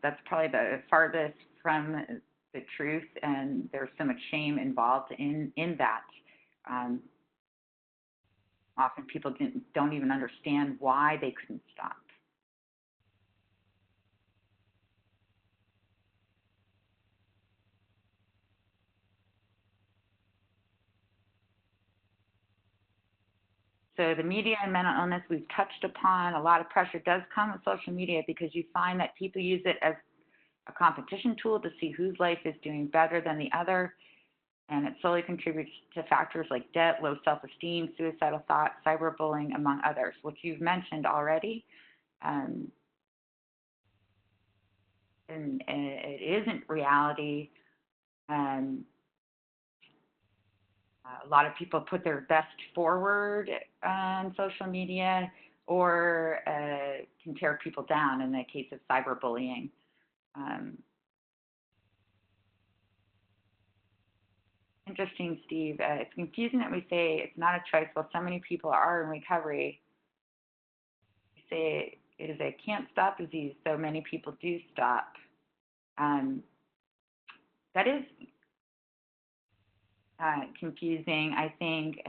that's probably the farthest from the truth, and there's so much shame involved in that. Um, Often people don't even understand why they couldn't stop. So the media and mental illness we've touched upon. A lot of pressure does come with social media because you find that people use it as a competition tool to see whose life is doing better than the other, and it solely contributes to factors like debt, low self-esteem, suicidal thoughts, cyberbullying, among others, which you've mentioned already. Um, and it isn't reality. Um, a lot of people put their best forward on social media or can tear people down in the case of cyberbullying. Um, Interesting, Steve. It's confusing that we say it's not a choice while so many people are in recovery. We say it is a can't stop disease, so many people do stop. Um, that is confusing. I think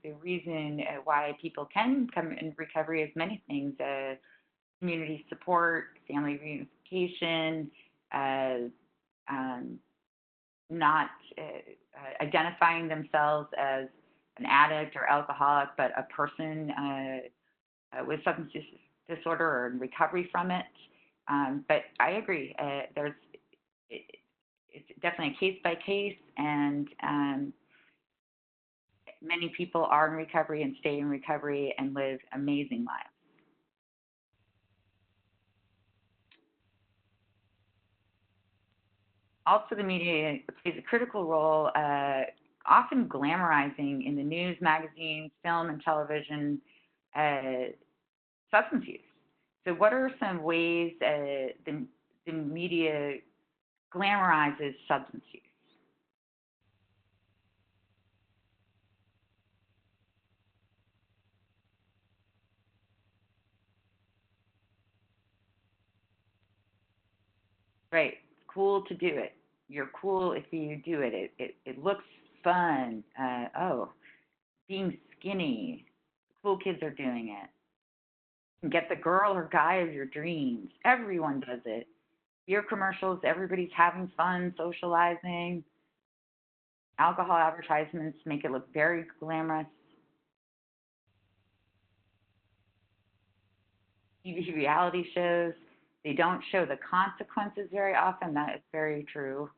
the reason why people can come in recovery is many things: community support, family reunification, um, not identifying themselves as an addict or alcoholic, but a person with substance disorder or in recovery from it. But I agree. It's definitely a case by case, and many people are in recovery and stay in recovery and live amazing lives. Also, the media plays a critical role, often glamorizing in the news, magazines, film, and television substance use. So, what are some ways the media glamorizes substance use? Right. It's cool to do it. You're cool if you do it. It looks fun. Being skinny. Cool kids are doing it. And get the girl or guy of your dreams. Everyone does it. Beer commercials, everybody's having fun, socializing. Alcohol advertisements make it look very glamorous. TV reality shows, they don't show the consequences very often. That is very true.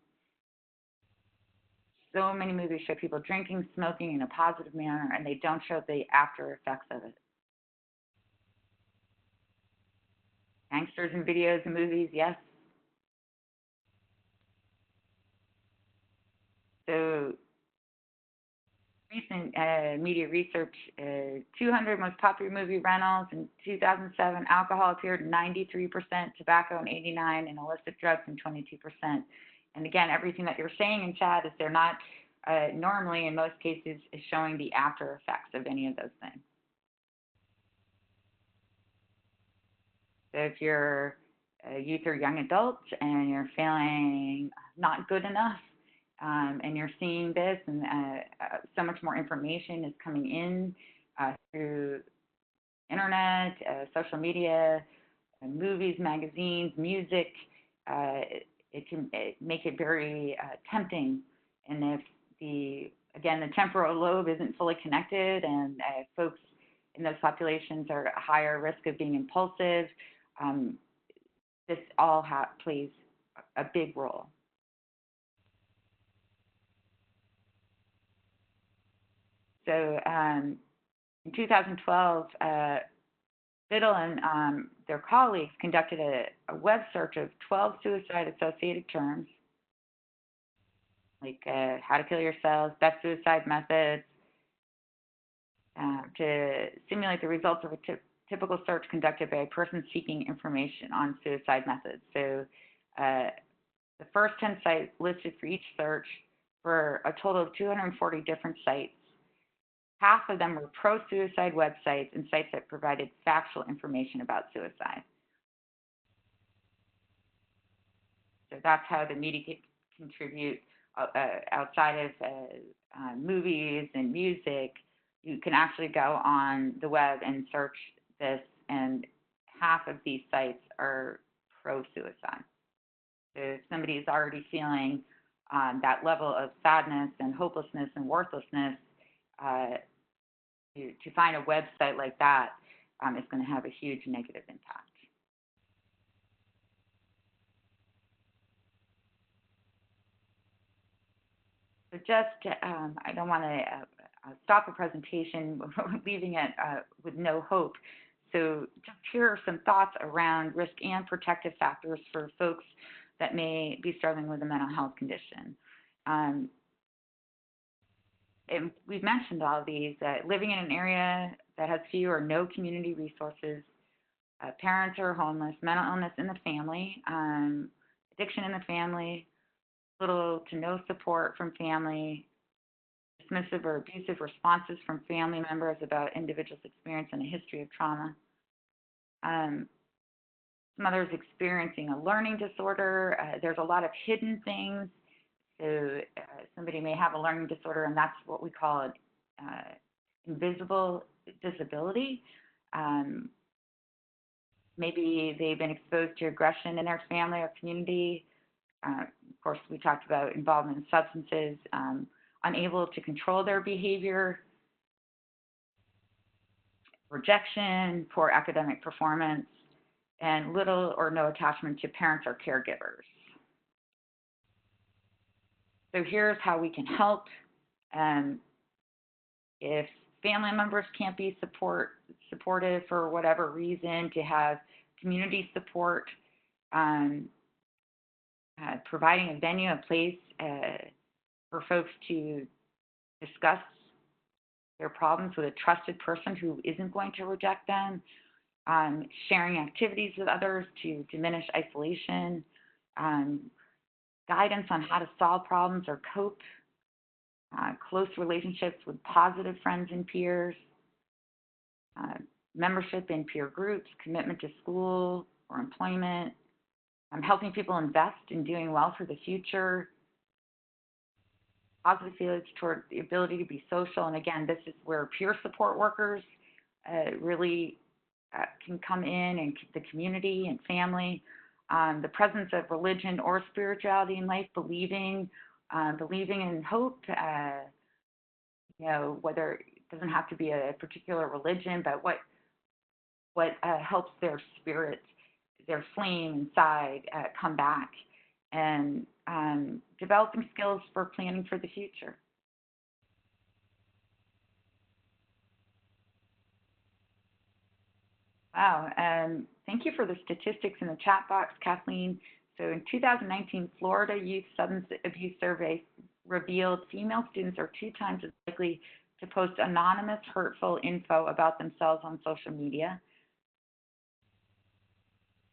So many movies show people drinking, smoking in a positive manner, and they don't show the after effects of it. Gangsters in videos and movies, yes. So recent media research, 200 most popular movie rentals in 2007, alcohol appeared in 93%, tobacco in 89%, and illicit drugs in 22%. And again, everything that you're saying in chat is they're not normally, in most cases, is showing the after effects of any of those things. So if you're a youth or young adult and you're feeling not good enough, and you're seeing this, and so much more information is coming in through internet, social media, movies, magazines, music, it can make it very tempting. And if the temporal lobe isn't fully connected, and folks in those populations are at higher risk of being impulsive, this all plays a big role. So in 2012, Biddle and their colleagues conducted a web search of 12 suicide-associated terms, like how to kill yourself, best suicide methods, to simulate the results of a typical search conducted by a person seeking information on suicide methods. So the first 10 sites listed for each search were a total of 240 different sites. Half of them were pro-suicide websites and sites that provided factual information about suicide. So that's how the media can contribute outside of movies and music. You can actually go on the web and search this, and half of these sites are pro-suicide. So if somebody is already feeling that level of sadness and hopelessness and worthlessness, to find a website like that is going to have a huge negative impact. So just, I don't want to stop the presentation leaving it with no hope. So just here are some thoughts around risk and protective factors for folks that may be struggling with a mental health condition. And we've mentioned all of these, living in an area that has few or no community resources, parents are homeless, mental illness in the family, addiction in the family, little to no support from family, dismissive or abusive responses from family members about individuals' experience and a history of trauma. Some others experiencing a learning disorder. There's a lot of hidden things. So somebody may have a learning disorder, and that's what we call invisible disability. Maybe they've been exposed to aggression in their family or community. Of course, we talked about involvement in substances, unable to control their behavior, rejection, poor academic performance, and little or no attachment to parents or caregivers. So here's how we can help. If family members can't be supportive for whatever reason, to have community support, providing a venue, a place for folks to discuss their problems with a trusted person who isn't going to reject them, sharing activities with others to diminish isolation, guidance on how to solve problems or cope, close relationships with positive friends and peers, membership in peer groups, commitment to school or employment, helping people invest in doing well for the future, positive feelings toward the ability to be social. And again, this is where peer support workers really can come in, and the community and family. The presence of religion or spirituality in life, believing in hope, whether it doesn't have to be a particular religion, but what helps their spirit, their flame inside come back, and developing skills for planning for the future. Wow, thank you for the statistics in the chat box, Kathleen. So in 2019, Florida Youth Substance Abuse Survey revealed female students are 2 times as likely to post anonymous, hurtful info about themselves on social media.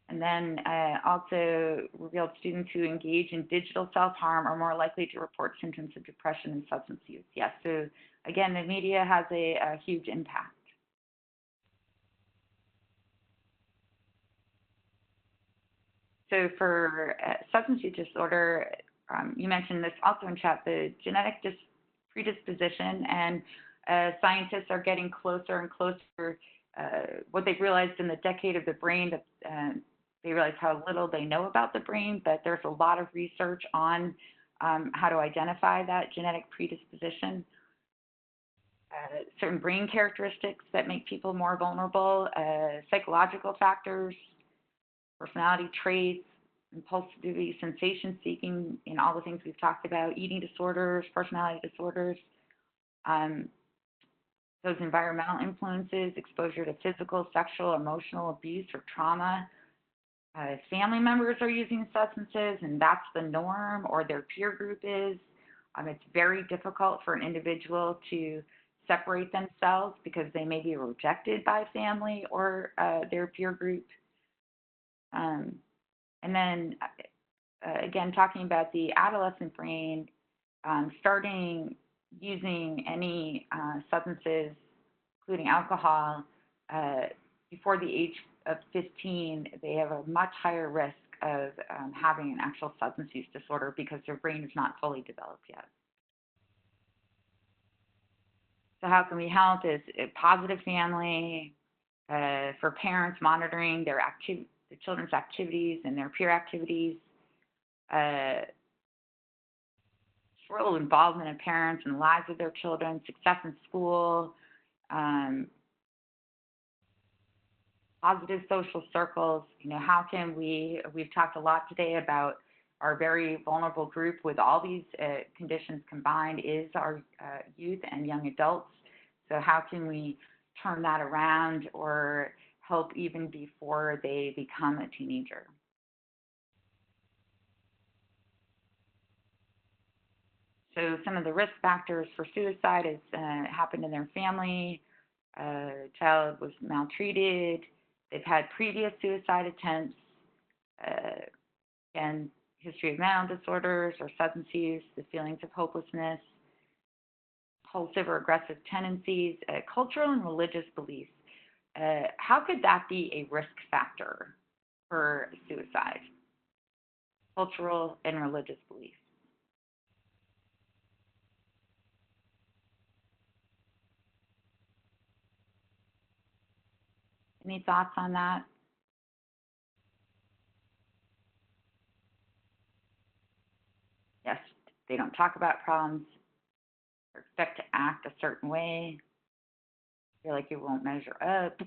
And then also revealed students who engage in digital self-harm are more likely to report symptoms of depression and substance use. Yes, so again, the media has a huge impact. So for substance use disorder, you mentioned this also in chat, the genetic predisposition, and scientists are getting closer and closer. What they've realized in the decade of the brain, that they realize how little they know about the brain, but there's a lot of research on how to identify that genetic predisposition. Certain brain characteristics that make people more vulnerable, psychological factors, personality traits, impulsivity, sensation seeking, in all the things we've talked about, eating disorders, personality disorders, those environmental influences, exposure to physical, sexual, emotional abuse or trauma. Family members are using substances and that's the norm, or their peer group is. It's very difficult for an individual to separate themselves because they may be rejected by family or their peer group. And then, again, talking about the adolescent brain, starting using any substances, including alcohol, before the age of 15, they have a much higher risk of having an actual substance use disorder because their brain is not fully developed yet. So how can we help is a positive family, for parents monitoring their the children's activities and their peer activities, real involvement of parents in the lives of their children, success in school, positive social circles. You know, how can we've talked a lot today about our very vulnerable group with all these conditions combined is our youth and young adults. So how can we turn that around or help even before they become a teenager? So some of the risk factors for suicide is happened in their family, child was maltreated, they've had previous suicide attempts, and history of mental disorders or substance use, the feelings of hopelessness, compulsive or aggressive tendencies, cultural and religious beliefs. How could that be a risk factor for suicide? Cultural and religious beliefs. Any thoughts on that? Yes, they don't talk about problems or expect to act a certain way. Feel like you won't measure up.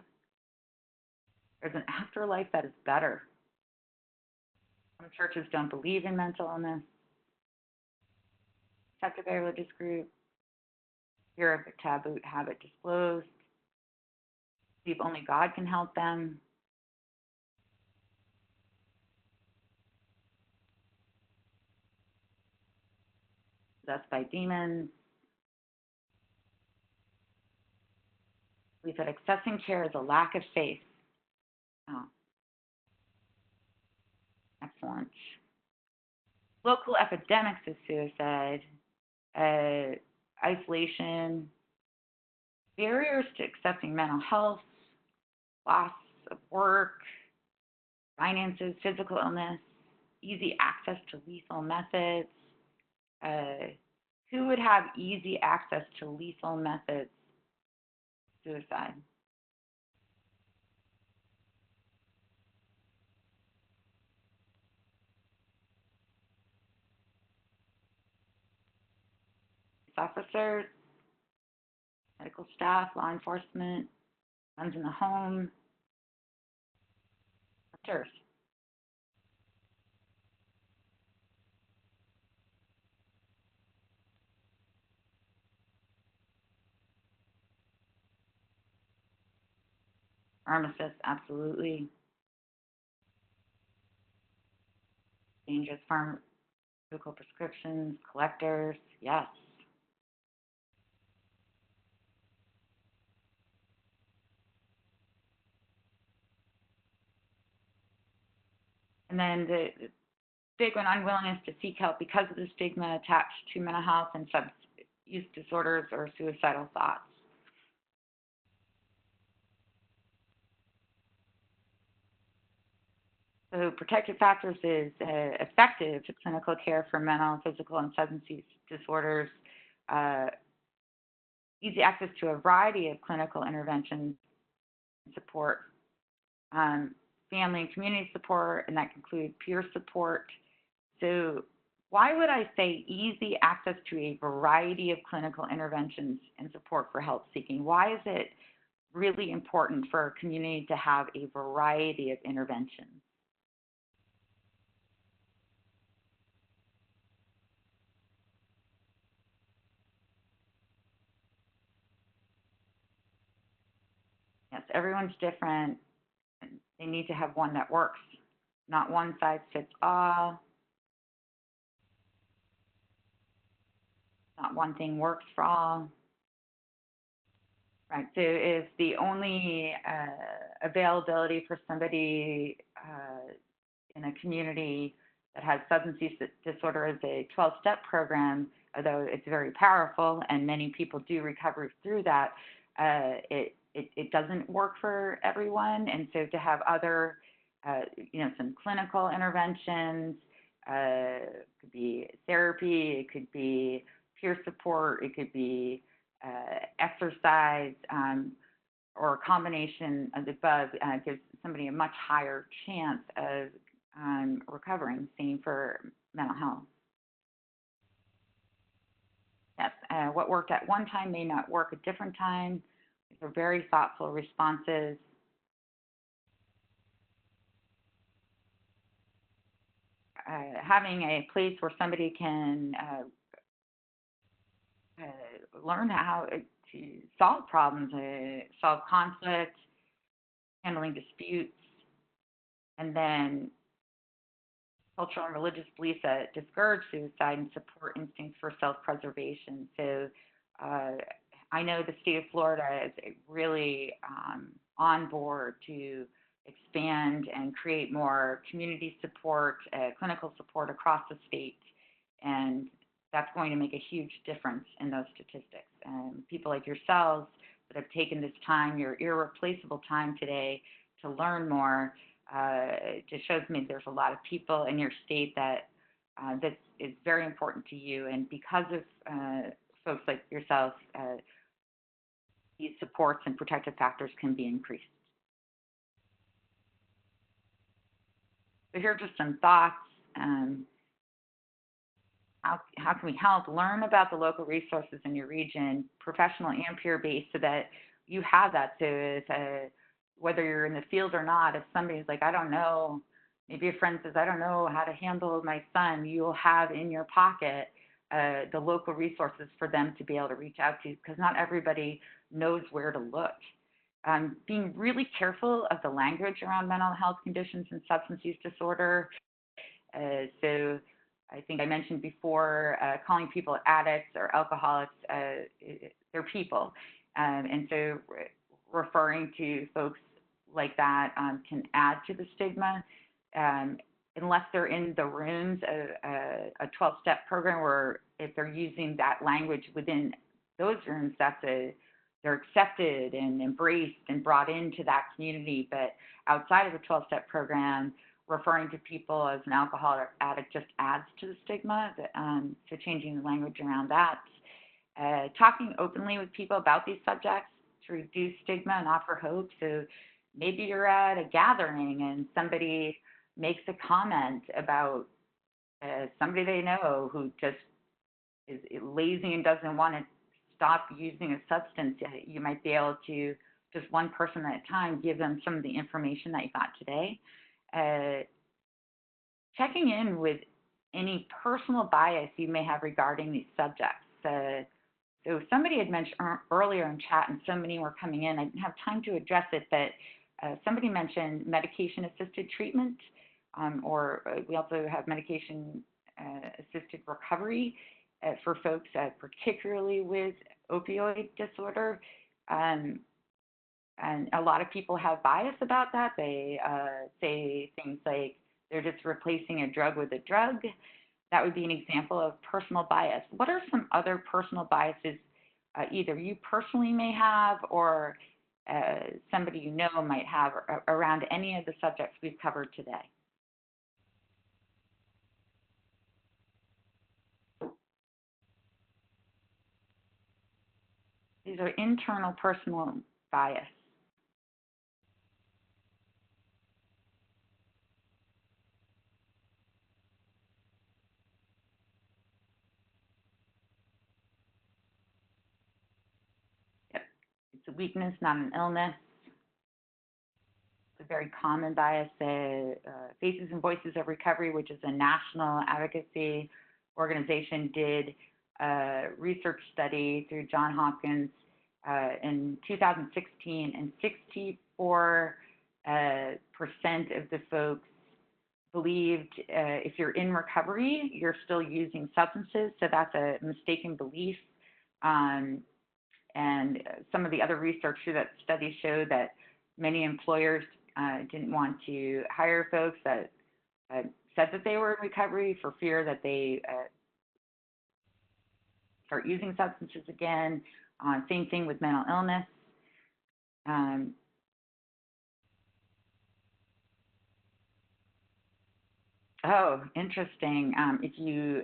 There's an afterlife that is better. Some churches don't believe in mental illness. Protected by a religious group. Fear of a taboo habit disclosed. Believe only God can help them. Possessed by demons. Believe that accessing care is a lack of faith. Oh, excellent. Local epidemics of suicide, isolation, barriers to accepting mental health, loss of work, finances, physical illness, easy access to lethal methods. Who would have easy access to lethal methods? Suicide. Officers, medical staff, law enforcement, guns in the home, hunters. Pharmacists, absolutely. Dangerous pharmaceutical prescriptions, collectors, yes. And then the big one, unwillingness to seek help because of the stigma attached to mental health and substance use disorders or suicidal thoughts. So protective factors is effective clinical care for mental, physical, and substance use disorders, easy access to a variety of clinical interventions and support, family and community support, and that includes peer support. So why would I say easy access to a variety of clinical interventions and support for help seeking? Why is it really important for our community to have a variety of interventions? Yes, everyone's different. They need to have one that works, not one size fits all. Not one thing works for all. Right. So if the only availability for somebody in a community that has substance use disorder is a 12-step program, although it's very powerful and many people do recover through that, it doesn't work for everyone. And so to have other, some clinical interventions, it could be therapy, it could be peer support, it could be exercise, or a combination of the above gives somebody a much higher chance of recovering, same for mental health. Yes, what worked at one time may not work at different time. These are very thoughtful responses. Having a place where somebody can learn how to solve problems, solve conflict, handling disputes, and then cultural and religious beliefs that discourage suicide and support instincts for self-preservation. So I know the state of Florida is really on board to expand and create more community support, clinical support across the state, and that's going to make a huge difference in those statistics. People like yourselves that have taken this time, your irreplaceable time today, to learn more, it just shows me there's a lot of people in your state that this is very important to you. And because of folks like yourself, these supports and protective factors can be increased. So here are just some thoughts. How can we help? Learn about the local resources in your region, professional and peer-based, so that you have that. So if, whether you're in the field or not, if somebody's like, I don't know, maybe a friend says, I don't know how to handle my son, you'll have in your pocket the local resources for them to be able to reach out to, because not everybody knows where to look. Being really careful of the language around mental health conditions and substance use disorder. So I think I mentioned before, calling people addicts or alcoholics, they're people. And so referring to folks like that can add to the stigma. Unless they're in the rooms, a 12-step program where if they're using that language within those rooms, they're accepted and embraced and brought into that community. But outside of the 12-step program, referring to people as an alcoholic addict just adds to the stigma. So changing the language around that. Talking openly with people about these subjects to reduce stigma and offer hope. So maybe you're at a gathering and somebody makes a comment about somebody they know who just is lazy and doesn't want to stop using a substance. You might be able to, just one person at a time, give them some of the information that you got today. Checking in with any personal bias you may have regarding these subjects. So somebody had mentioned earlier in chat, and so many were coming in, I didn't have time to address it, but somebody mentioned medication-assisted treatment, or we also have medication-assisted recovery for folks particularly with opioid disorder. And a lot of people have bias about that. They say things like they're just replacing a drug with a drug. That would be an example of personal bias. What are some other personal biases either you personally may have or somebody you know might have around any of the subjects we've covered today? These are internal personal bias. Yep. It's a weakness, not an illness. It's a very common bias. Faces and Voices of Recovery, which is a national advocacy organization, did a research study through Johns Hopkins in 2016, and 64% of the folks believed if you're in recovery, you're still using substances. So that's a mistaken belief. And some of the other research through that study showed that many employers didn't want to hire folks that said that they were in recovery for fear that they start using substances again. Same thing with mental illness. Oh, interesting. If you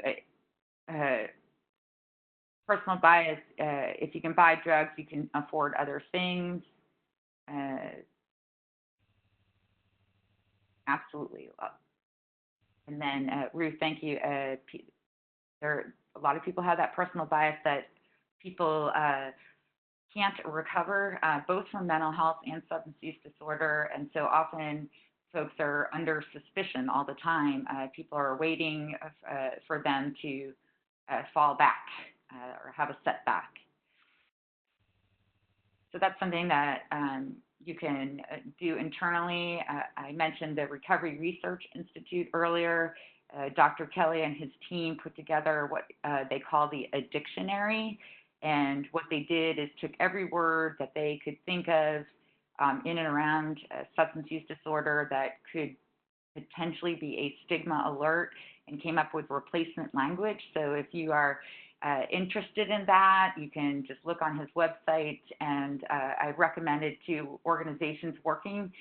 personal bias, if you can buy drugs, you can afford other things. Absolutely. And then, Ruth, thank you. A lot of people have that personal bias that people can't recover both from mental health and substance use disorder. And so often folks are under suspicion all the time. People are waiting for them to fall back or have a setback. So that's something that you can do internally. I mentioned the Recovery Research Institute earlier. Dr. Kelly and his team put together what they call the Addictionary. And what they did is took every word that they could think of in and around substance use disorder that could potentially be a stigma alert and came up with replacement language. So if you are interested in that, you can just look on his website, and I recommend it to organizations working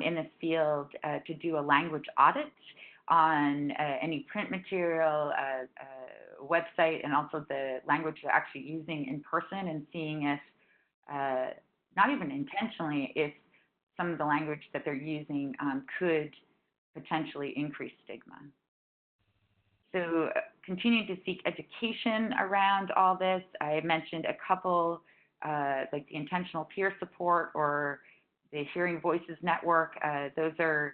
in this field to do a language audit on any print material, website, and also the language they're actually using in person, and seeing if, not even intentionally, if some of the language that they're using could potentially increase stigma. So continue to seek education around all this. I mentioned a couple, like the intentional peer support or the Hearing Voices Network. Those are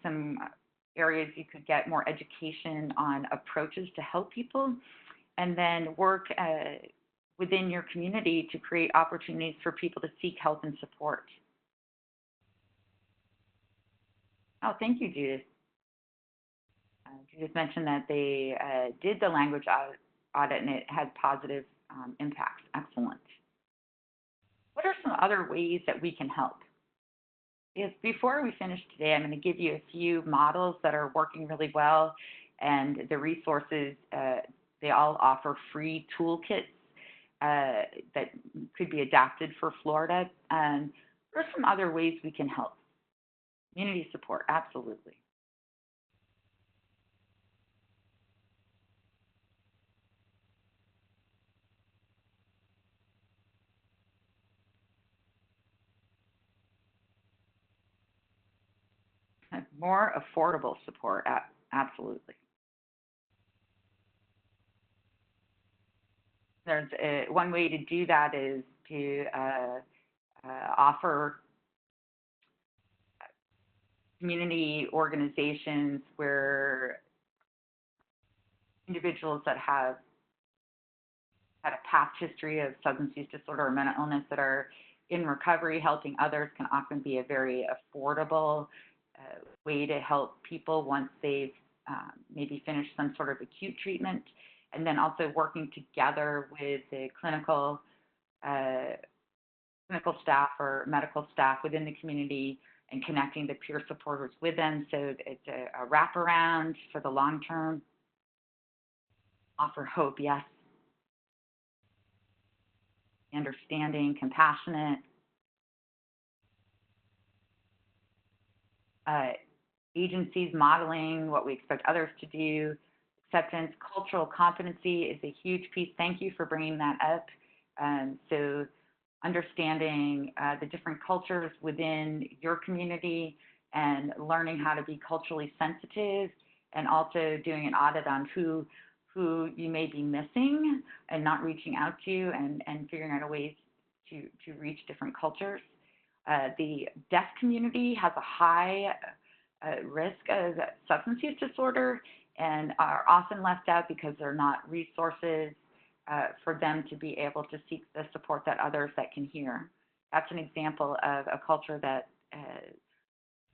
some areas you could get more education on approaches to help people, and then work within your community to create opportunities for people to seek help and support. Oh, thank you, Judith. Judith mentioned that they did the language audit and it had positive impacts. Excellent. What are some other ways that we can help? Yes, before we finish today, I'm going to give you a few models that are working really well, and the resources, they all offer free toolkits that could be adapted for Florida. And there are some other ways we can help. Community support, absolutely. More affordable support, absolutely. There's one way to do that is to offer community organizations where individuals that have had a past history of substance use disorder or mental illness that are in recovery, helping others can often be a very affordable way to help people once they've maybe finished some sort of acute treatment, and then also working together with the clinical staff or medical staff within the community and connecting the peer supporters with them. So it's a wraparound for the long term. Offer hope, yes. Understanding, compassionate. Agencies modeling what we expect others to do. Acceptance, cultural competency is a huge piece. Thank you for bringing that up. So understanding the different cultures within your community and learning how to be culturally sensitive, and also doing an audit on who you may be missing and not reaching out to, and figuring out ways to reach different cultures. The deaf community has a high risk of substance use disorder and are often left out because there are not resources for them to be able to seek the support that others that can hear. That's an example of a culture that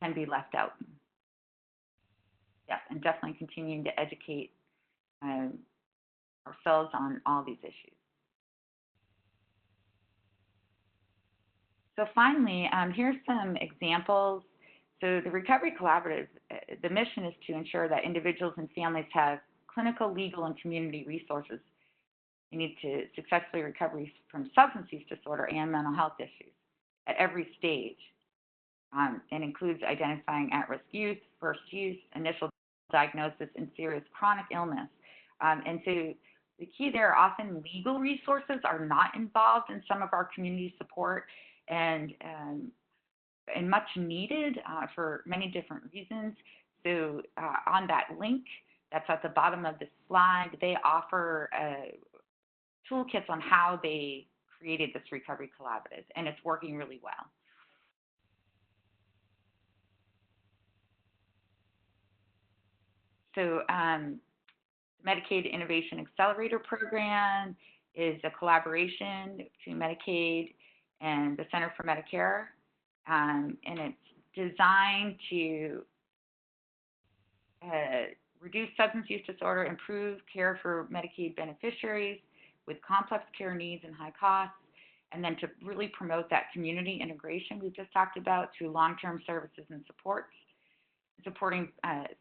can be left out. Yes, and definitely continuing to educate ourselves on all these issues. So finally, here's some examples. So the Recovery Collaborative, the mission is to ensure that individuals and families have clinical, legal, and community resources they need to successfully recover from substance use disorder and mental health issues at every stage. It includes identifying at-risk youth, first use, initial diagnosis, and serious chronic illness. And so the key there, often legal resources are not involved in some of our community support, and much needed for many different reasons. So on that link that's at the bottom of the slide, they offer toolkits on how they created this Recovery Collaborative, and it's working really well. So Medicaid Innovation Accelerator Program is a collaboration between Medicaid and the Center for Medicare, and it's designed to reduce substance use disorder, improve care for Medicaid beneficiaries with complex care needs and high costs, and then to really promote that community integration we've just talked about through long-term services and supports, supporting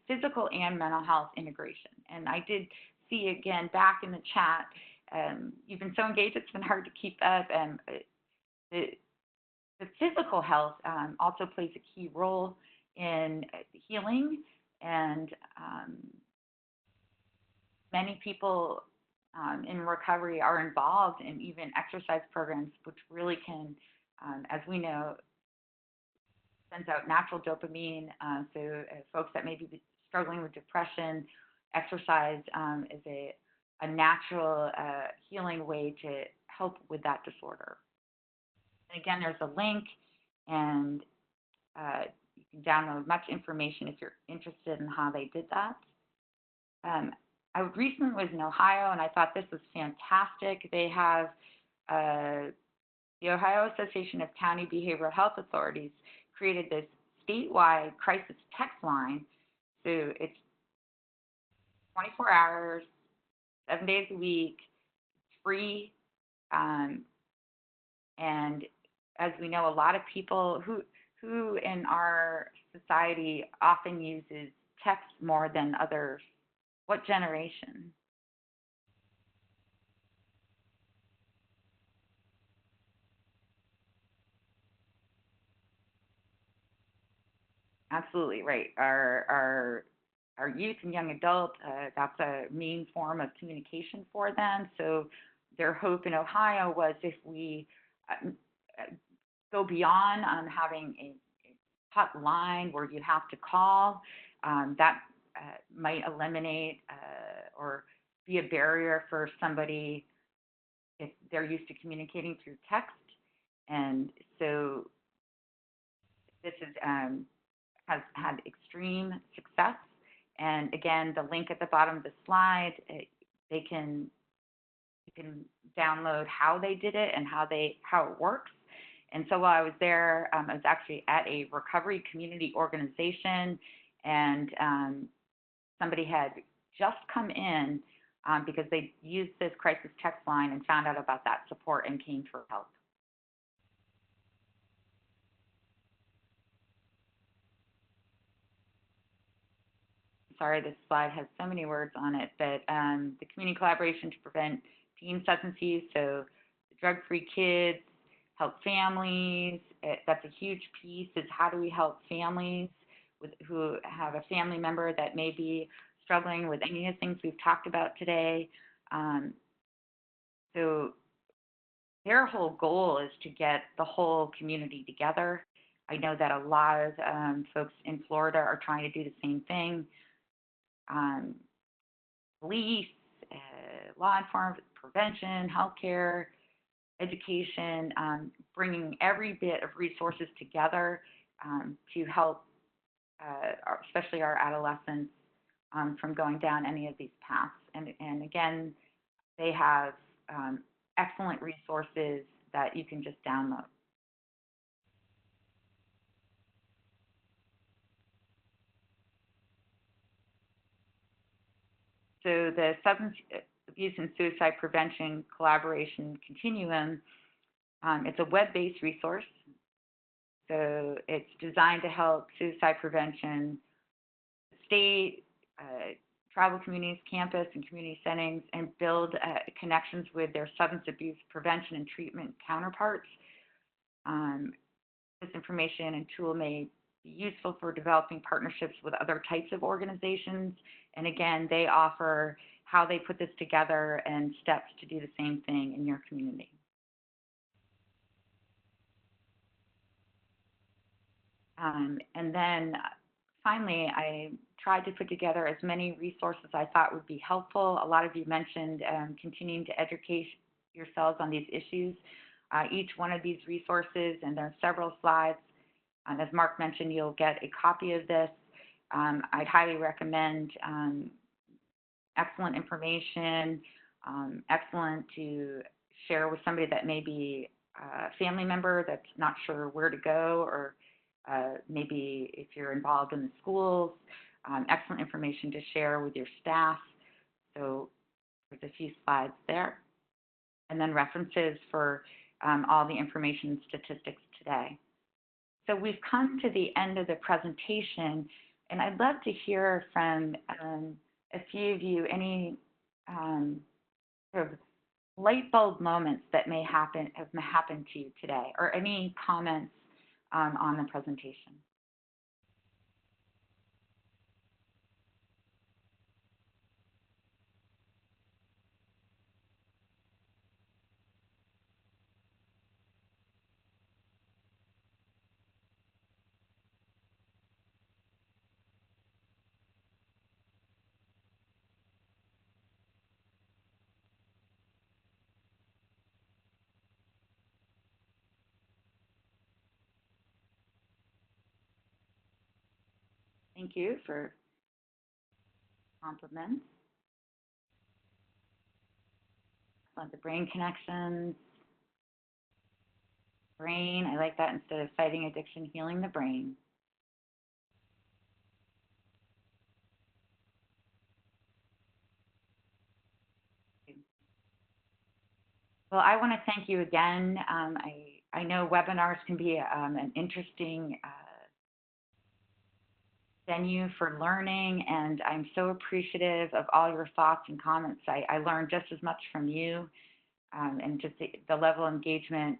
physical and mental health integration. And I did see, again, back in the chat, you've been so engaged, it's been hard to keep up. The physical health also plays a key role in healing, and many people in recovery are involved in even exercise programs, which really can, as we know, sends out natural dopamine. So folks that may be struggling with depression, exercise is a natural healing way to help with that disorder. And again, there's a link, and you can download much information if you're interested in how they did that. I recently was in Ohio, and I thought this was fantastic. They have the Ohio Association of County Behavioral Health Authorities created this statewide crisis text line. So it's 24 hours, 7 days a week, free, and as we know, a lot of people who in our society often uses text more than others. What generation? Absolutely right. Our youth and young adult, that's a main form of communication for them. So their hope in Ohio was if we go beyond having a hotline where you have to call, that might eliminate or be a barrier for somebody if they're used to communicating through text. And so this is, has had extreme success. And again, the link at the bottom of the slide, you can download how they did it and how it works. And so while I was there, I was actually at a recovery community organization, and somebody had just come in because they used this crisis text line and found out about that support and came for help. sorry, this slide has so many words on it, but the community collaboration to prevent teen substance use, so drug-free kids, help families. That's a huge piece, is how do we help families who have a family member that may be struggling with any of the things we've talked about today. So their whole goal is to get the whole community together. I know that a lot of folks in Florida are trying to do the same thing. Police, law enforcement, prevention, healthcare, education, bringing every bit of resources together to help, especially our adolescents, from going down any of these paths. And again, they have excellent resources that you can just download. So the Substance Abuse and Suicide Prevention Collaboration Continuum, it's a web-based resource. So it's designed to help suicide prevention, state, tribal communities, campus, and community settings, and build connections with their substance abuse prevention and treatment counterparts. This information and tool may be useful for developing partnerships with other types of organizations. And again, they offer how they put this together and steps to do the same thing in your community. And then finally, I tried to put together as many resources I thought would be helpful. A lot of you mentioned continuing to educate yourselves on these issues. Each one of these resources, and there are several slides, as Mark mentioned, you'll get a copy of this. I'd highly recommend excellent information, excellent to share with somebody that may be a family member that's not sure where to go, or maybe if you're involved in the schools, excellent information to share with your staff. So there's a few slides there. And then references for all the information and statistics today. So we've come to the end of the presentation, and I'd love to hear from a few of you any sort of light bulb moments that have happened to you today, or any comments on the presentation. Thank you for compliments. Love the brain connections. Brain, I like that. Instead of fighting addiction, healing the brain. Well, I want to thank you again. I know webinars can be an interesting venue for learning, and I'm so appreciative of all your thoughts and comments. I learned just as much from you, and just the level of engagement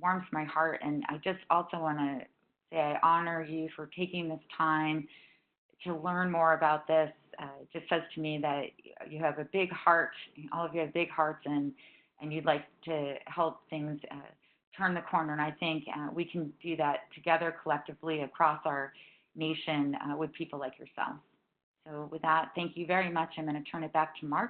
warms my heart. And I just also want to say I honor you for taking this time to learn more about this. It just says to me that you have a big heart, all of you have big hearts, and you'd like to help things turn the corner. And I think we can do that together collectively across our nation with people like yourself. So with that, thank you very much. I'm going to turn it back to Mark.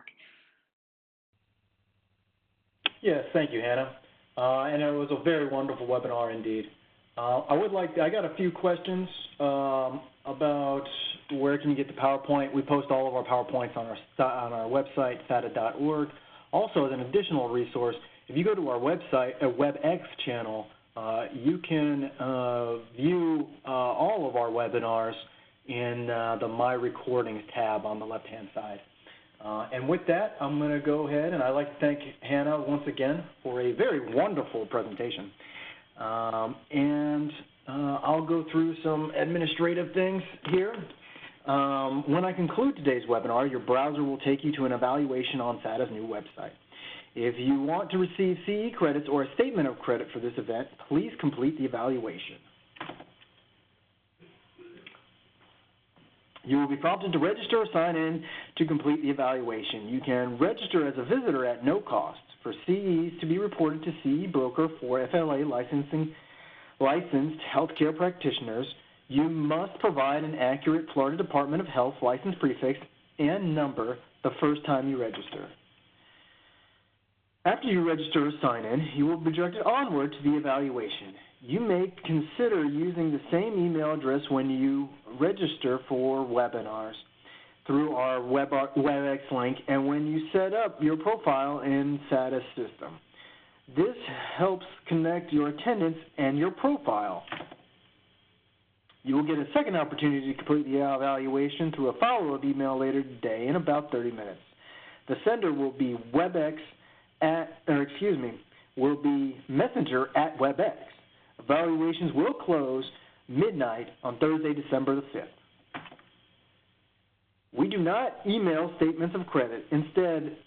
Yes, thank you, Hannah. And it was a very wonderful webinar indeed. I got a few questions about where can you get the PowerPoint. We post all of our PowerPoints on our website, fata.org. Also, as an additional resource, if you go to our website, a WebEx channel, you can view all of our webinars in the My Recordings tab on the left-hand side. And with that, I'm going to go ahead, and I'd like to thank Hannah once again for a very wonderful presentation. And I'll go through some administrative things here. When I conclude today's webinar, your browser will take you to an evaluation on SADA's new website. If you want to receive CE credits or a statement of credit for this event, please complete the evaluation. You will be prompted to register or sign in to complete the evaluation. You can register as a visitor at no cost. For CEs to be reported to CE broker for FLA licensed healthcare practitioners, you must provide an accurate Florida Department of Health license prefix and number the first time you register. After you register or sign in, you will be directed onward to the evaluation. You may consider using the same email address when you register for webinars through our WebEx link and when you set up your profile in SADA's system. This helps connect your attendance and your profile. You will get a second opportunity to complete the evaluation through a follow-up email later today in about 30 minutes. The sender will be messenger at WebEx. Evaluations will close midnight on Thursday, December the 5th. We do not email statements of credit. Instead,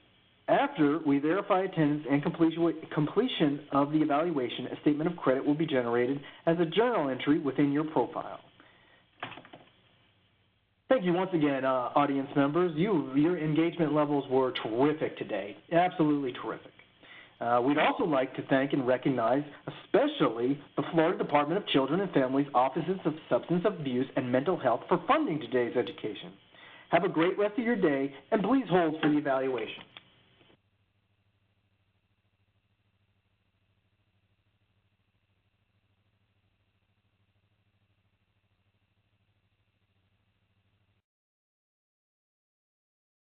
after we verify attendance and completion of the evaluation, a statement of credit will be generated as a journal entry within your profile. Thank you once again, audience members. Your engagement levels were terrific today, absolutely terrific. We'd also like to thank and recognize especially the Florida Department of Children and Families Offices of Substance Abuse and Mental Health for funding today's education. Have a great rest of your day, and please hold for the evaluation.